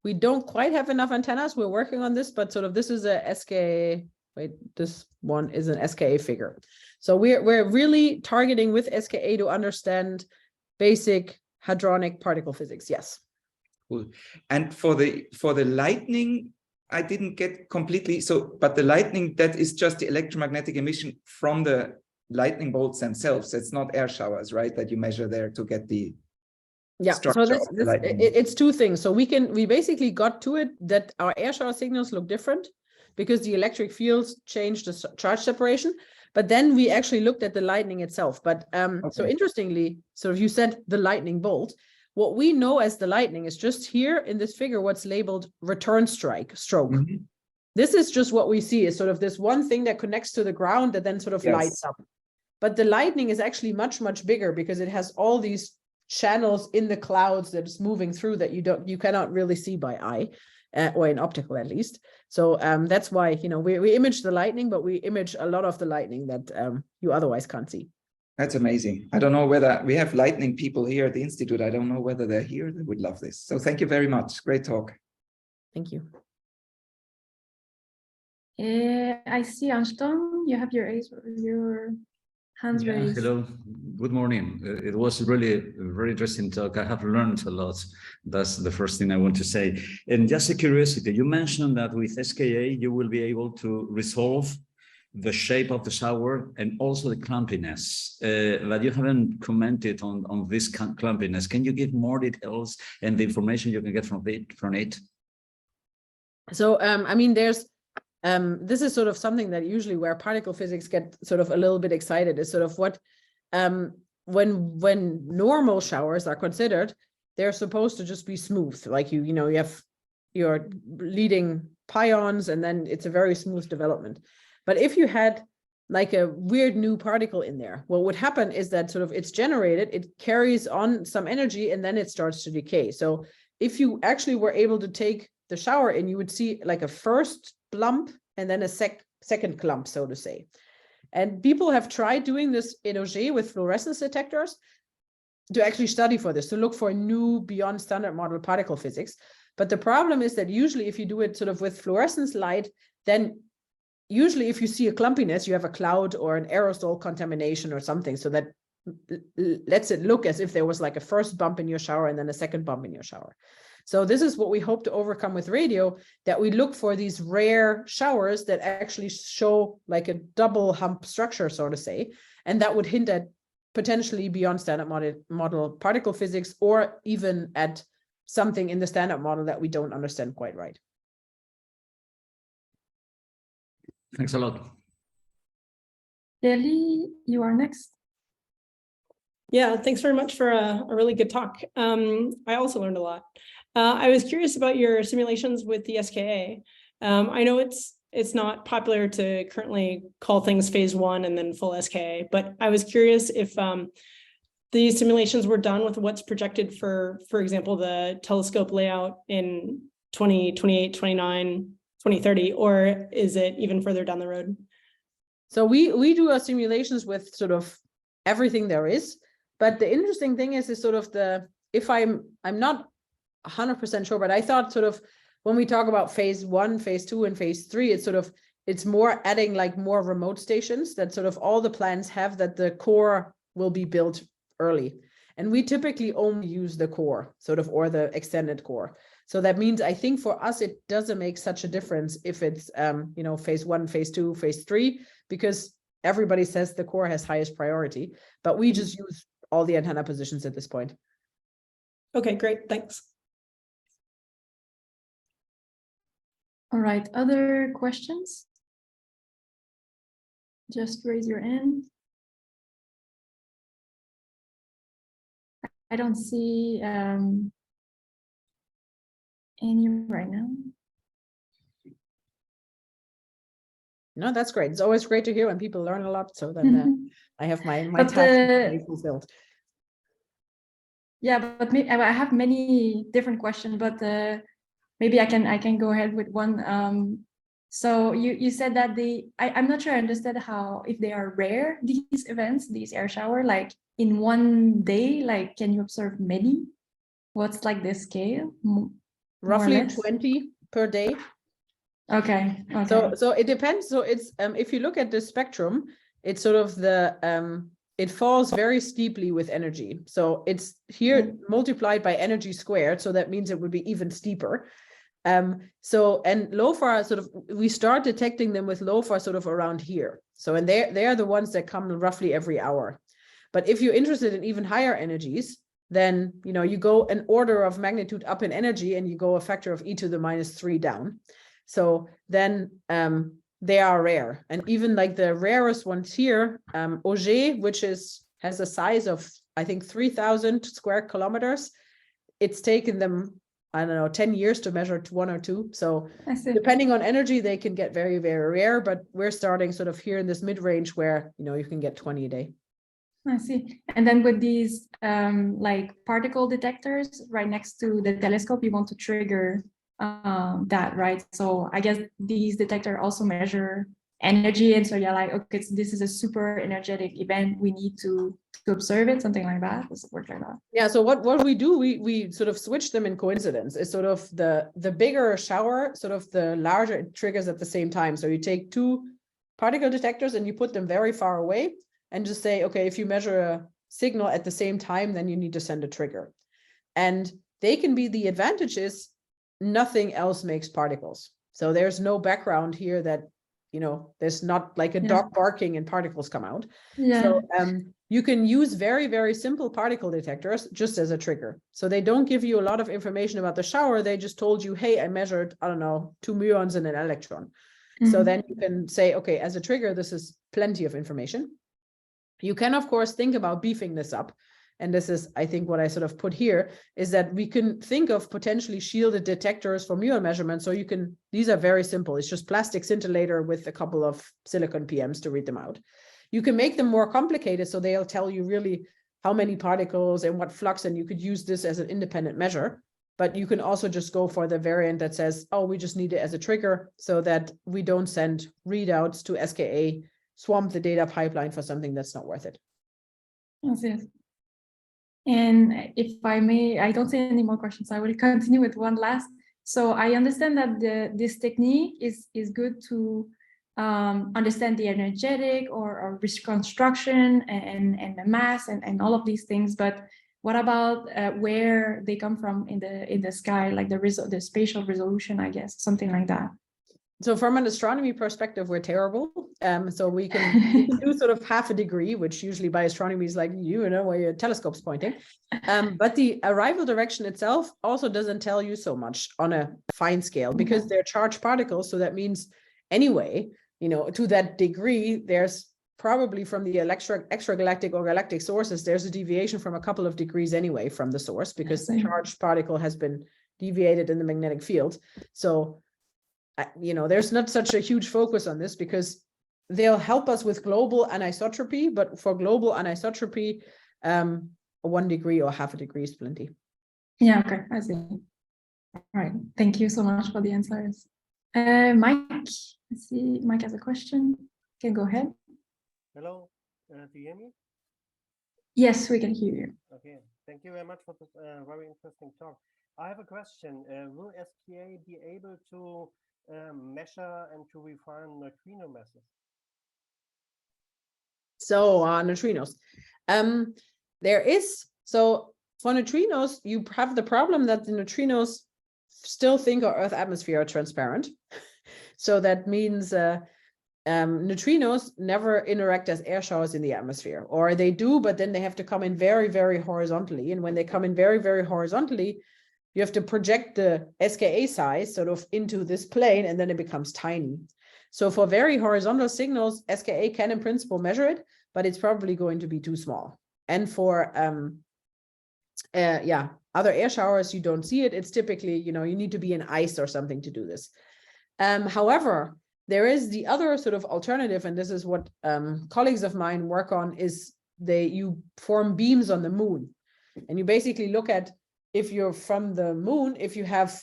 we don't quite have enough antennas. We're working on this, but sort of this is a SKA, wait, this one is an SKA figure. So we're really targeting with SKA to understand basic hadronic particle physics. Yes.
Cool. And for the lightning, I didn't get completely, so, but the lightning, that is just the electromagnetic emission from the lightning bolts themselves. It's not air showers, right? That you measure there to get the
Yeah, so
structure of the lightning?
It's two things. So we basically got to it that our air shower signals look different because the electric fields changed the charge separation. But then we actually looked at the lightning itself. But so interestingly, so if you said the lightning bolt, what we know as the lightning is just here in this figure, what's labeled return stroke. Mm-hmm. This is just what we see is sort of this one thing that connects to the ground that then sort of lights up. But the lightning is actually much, much bigger because it has all these channels in the clouds that is moving through that you cannot really see by eye, or in optical at least. So that's why, you know, we image the lightning, but we image a lot of the lightning that you otherwise can't see.
That's amazing. I don't know whether we have lightning people here at the Institute. I don't know whether they're here. They would love this. So thank you very much. Great talk.
Thank you.
I see Anston, you have your hands raised.
Hello, good morning. It was really a very interesting talk. I have learned a lot. That's the first thing I want to say. And just a curiosity, you mentioned that with SKA, you will be able to resolve the shape of the shower and also the clumpiness, but you haven't commented on this clumpiness. Can you give more details and the information you can get from it? So,
I mean, there's, this is sort of something that usually where particle physics get sort of a little bit excited is sort of what, when normal showers are considered, they're supposed to just be smooth. Like you know, you have your leading pions and then it's a very smooth development. But if you had like a weird new particle in there, what would happen is that sort of it's generated, it carries on some energy and then it starts to decay. So if you actually were able to take the shower in, you would see like a first lump and then a second clump, so to say. And people have tried doing this in Auger with fluorescence detectors to actually study for this, to look for new beyond standard model particle physics. But the problem is that usually if you do it sort of with fluorescence light, then usually if you see a clumpiness, you have a cloud or an aerosol contamination or something. So that lets it look as if there was like a first bump in your shower and then a second bump in your shower. So this is what we hope to overcome with radio, that we look for these rare showers that actually show like a double hump structure, so to say, and that would hint at potentially beyond standard model particle physics, or even at something in the standard model that we don't understand quite right.
Thanks a lot.
Lily, you are next.
Yeah, thanks very much for a really good talk. I also learned a lot. I was curious about your simulations with the SKA. I know it's not popular to currently call things phase 1 and then full SKA, but I was curious if these simulations were done with what's projected for example, the telescope layout in 2028, 29, 2030, or is it even further down the road?
So we do our simulations with sort of everything there is, but the interesting thing is sort of if I'm not 100% sure, but I thought sort of when we talk about phase 1, phase 2, and phase 3, it's more adding like more remote stations that sort of all the plans have, that the core will be built early. And we typically only use the core sort of, or the extended core. So that means I think for us, it doesn't make such a difference if it's, you know, phase 1, phase 2, phase 3, because everybody says the core has highest priority, but we just use all the antenna positions at this point.
Okay, great. Thanks.
All right, other questions? Just raise your hand. I don't see any right now.
No, that's great. It's always great to hear when people learn a lot. So then I have my task fulfilled.
Yeah, but I have many different questions, but maybe I can go ahead with one. So you said that I'm not sure I understood if they are rare, these events, these air shower, like in one day, like can you observe many? What's like the scale?
Roughly 20 per day.
Okay.
So it depends. So it's if you look at the spectrum, it's sort of it falls very steeply with energy. So it's here multiplied by energy squared. So that means it would be even steeper. And LOFAR sort of, we start detecting them with LOFAR sort of around here. So, and they are the ones that come roughly every hour. But if you're interested in even higher energies, then, you go an order of magnitude up in energy and you go a factor of e to the -3 down. So then they are rare. And even like the rarest ones here, Auger, which has a size of, I think, 3,000 square kilometers, it's taken them, I don't know, 10 years to measure to 1 or 2. So depending on energy, they can get very, very rare, but we're starting sort of here in this mid-range where, you can get 20 a day.
I see. And then with these like particle detectors right next to the telescope, you want to trigger that, right? So I guess these detectors also measure energy, and so you're like, okay, so this is a super energetic event, we need to observe it, something like that. Does it work like that?
Yeah, so what we do, we sort of switch them in coincidence. It's sort of the bigger shower, sort of the larger it triggers at the same time. So you take 2 particle detectors and you put them very far away and just say, okay, if you measure a signal at the same time, then you need to send a trigger. And they can be, the advantage is nothing else makes particles. So there's no background here that, there's not like a dog barking and particles come out.
Yeah.
So you can use very, very simple particle detectors just as a trigger. So they don't give you a lot of information about the shower. They just told you, hey, I measured, I don't know, 2 muons and an electron. So then you can say, okay, as a trigger, this is plenty of information. You can, of course, think about beefing this up. And this is, I think, what I sort of put here, is that we can think of potentially shielded detectors for muon measurements. So you can, these are very simple. It's just plastic scintillator with a couple of silicon PMs to read them out. You can make them more complicated, so they'll tell you really how many particles and what flux, and you could use this as an independent measure. But you can also just go for the variant that says, oh, we just need it as a trigger so that we don't send readouts to SKA, swamp the data pipeline for something that's not worth it.
That's it. And if I may, I don't see any more questions. I will continue with one last. So I understand that this technique is good to understand the energetic or reconstruction and the mass and all of these things. But what about where they come from in the sky, like the spatial resolution, I guess, something like that?
So from an astronomy perspective, we're terrible. So we can do sort of half a degree, which usually by astronomy is like, where your telescope's pointing. But the arrival direction itself also doesn't tell you so much on a fine scale, because they're charged particles. So that means anyway, to that degree, there's probably from the extragalactic or galactic sources, there's a deviation from a couple of degrees anyway from the source, because the charged particle has been deviated in the magnetic field. So there's not such a huge focus on this, because they'll help us with global anisotropy, but for global anisotropy, 1 degree or half a degree is plenty.
Yeah, okay, I see. All right, thank you so much for the answers. Mike, I see Mike has a question. You can go ahead.
Hello, do you hear me?
Yes, we can hear you.
Okay, thank you very much for this very interesting talk. I have a question. Will SKA be able to measure and to refine neutrino masses?
So neutrinos. So for neutrinos, you have the problem that the neutrinos still think our Earth atmosphere are transparent. So that means neutrinos never interact as air showers in the atmosphere, or they do, but then they have to come in very, very horizontally. And when they come in very, very horizontally, you have to project the SKA size sort of into this plane, and then it becomes tiny. So for very horizontal signals, SKA can in principle measure it, but it's probably going to be too small. And for other air showers, you don't see it. It's typically, you need to be in ice or something to do this. However, there is the other sort of alternative, and this is what colleagues of mine work on, is you form beams on the moon. And you basically look at, if you're from the moon, if you have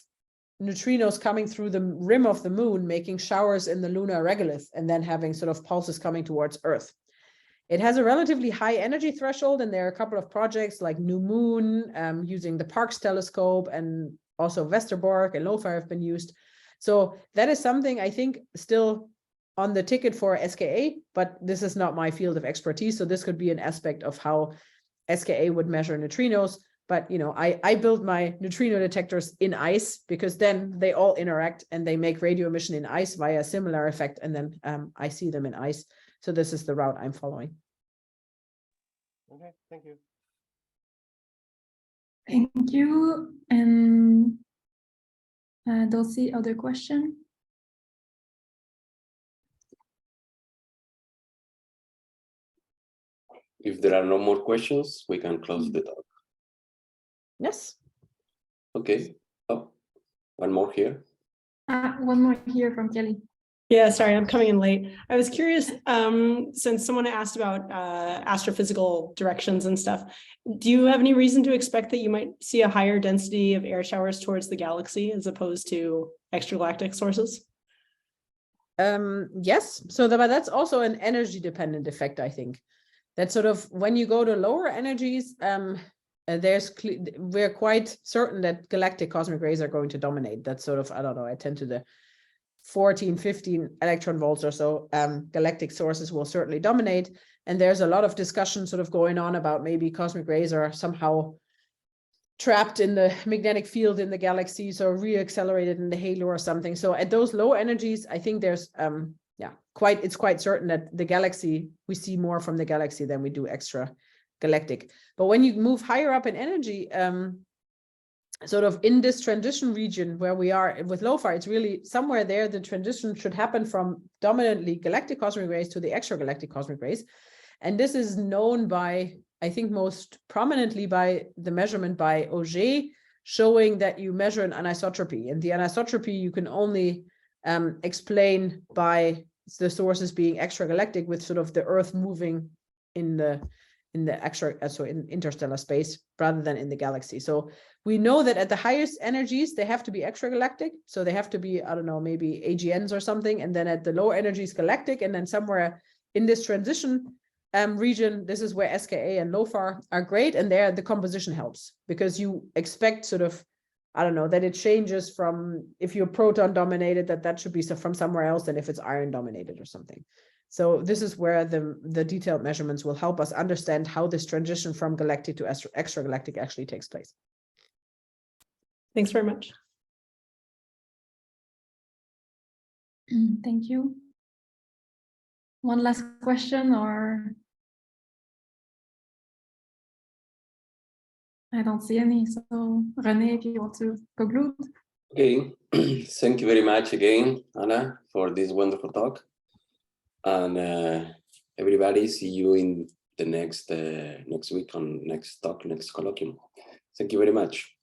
neutrinos coming through the rim of the moon, making showers in the lunar regolith, and then having sort of pulses coming towards Earth. It has a relatively high energy threshold, and there are a couple of projects like New Moon using the Parkes telescope, and also Westerbork and LOFAR have been used. So that is something I think still on the ticket for SKA, but this is not my field of expertise. So this could be an aspect of how SKA would measure neutrinos. But I build my neutrino detectors in ice, because then they all interact and they make radio emission in ice via a similar effect, and then I see them in ice. So this is the route I'm following.
Okay, thank you.
Thank you. And Dulcie, other question?
If there are no more questions, we can close the talk.
Yes.
Okay. Oh, one more here.
One more here from Kelly.
Yeah, sorry, I'm coming in late. I was curious, since someone asked about astrophysical directions and stuff, do you have any reason to expect that you might see a higher density of air showers towards the galaxy as opposed to extragalactic sources?
Yes, so but that's also an energy dependent effect, I think. That sort of when you go to lower energies, we're quite certain that galactic cosmic rays are going to dominate. That's sort of, I don't know, I tend to the 14, 15 electron volts or so, galactic sources will certainly dominate. And there's a lot of discussion sort of going on about maybe cosmic rays are somehow trapped in the magnetic field in the galaxy, so reaccelerated in the halo or something. So at those low energies, I think there's, it's quite certain that the galaxy, we see more from the galaxy than we do extra galactic. But when you move higher up in energy, sort of in this transition region where we are with LOFAR, it's really somewhere there, the transition should happen from dominantly galactic cosmic rays to the extragalactic cosmic rays. And this is known by, I think most prominently by the measurement by Auger, showing that you measure an anisotropy. And the anisotropy you can only explain by the sources being extragalactic, with sort of the Earth moving in the interstellar space rather than in the galaxy. So we know that at the highest energies, they have to be extragalactic. So they have to be, I don't know, maybe AGNs or something. And then at the lower energies, galactic. And then somewhere in this transition region, this is where SKA and LOFAR are great. And there the composition helps, because you expect sort of, I don't know, that it changes from, if you're proton dominated, that should be from somewhere else than if it's iron dominated or something. So this is where the detailed measurements will help us understand how this transition from galactic to extragalactic actually takes place.
Thanks very much.
Thank you. One last question, or I don't see any. So René, if you want to conclude.
Okay, thank you very much again, Anna, for this wonderful talk. And everybody, see you in the next week on next talk, next colloquium. Thank you very much.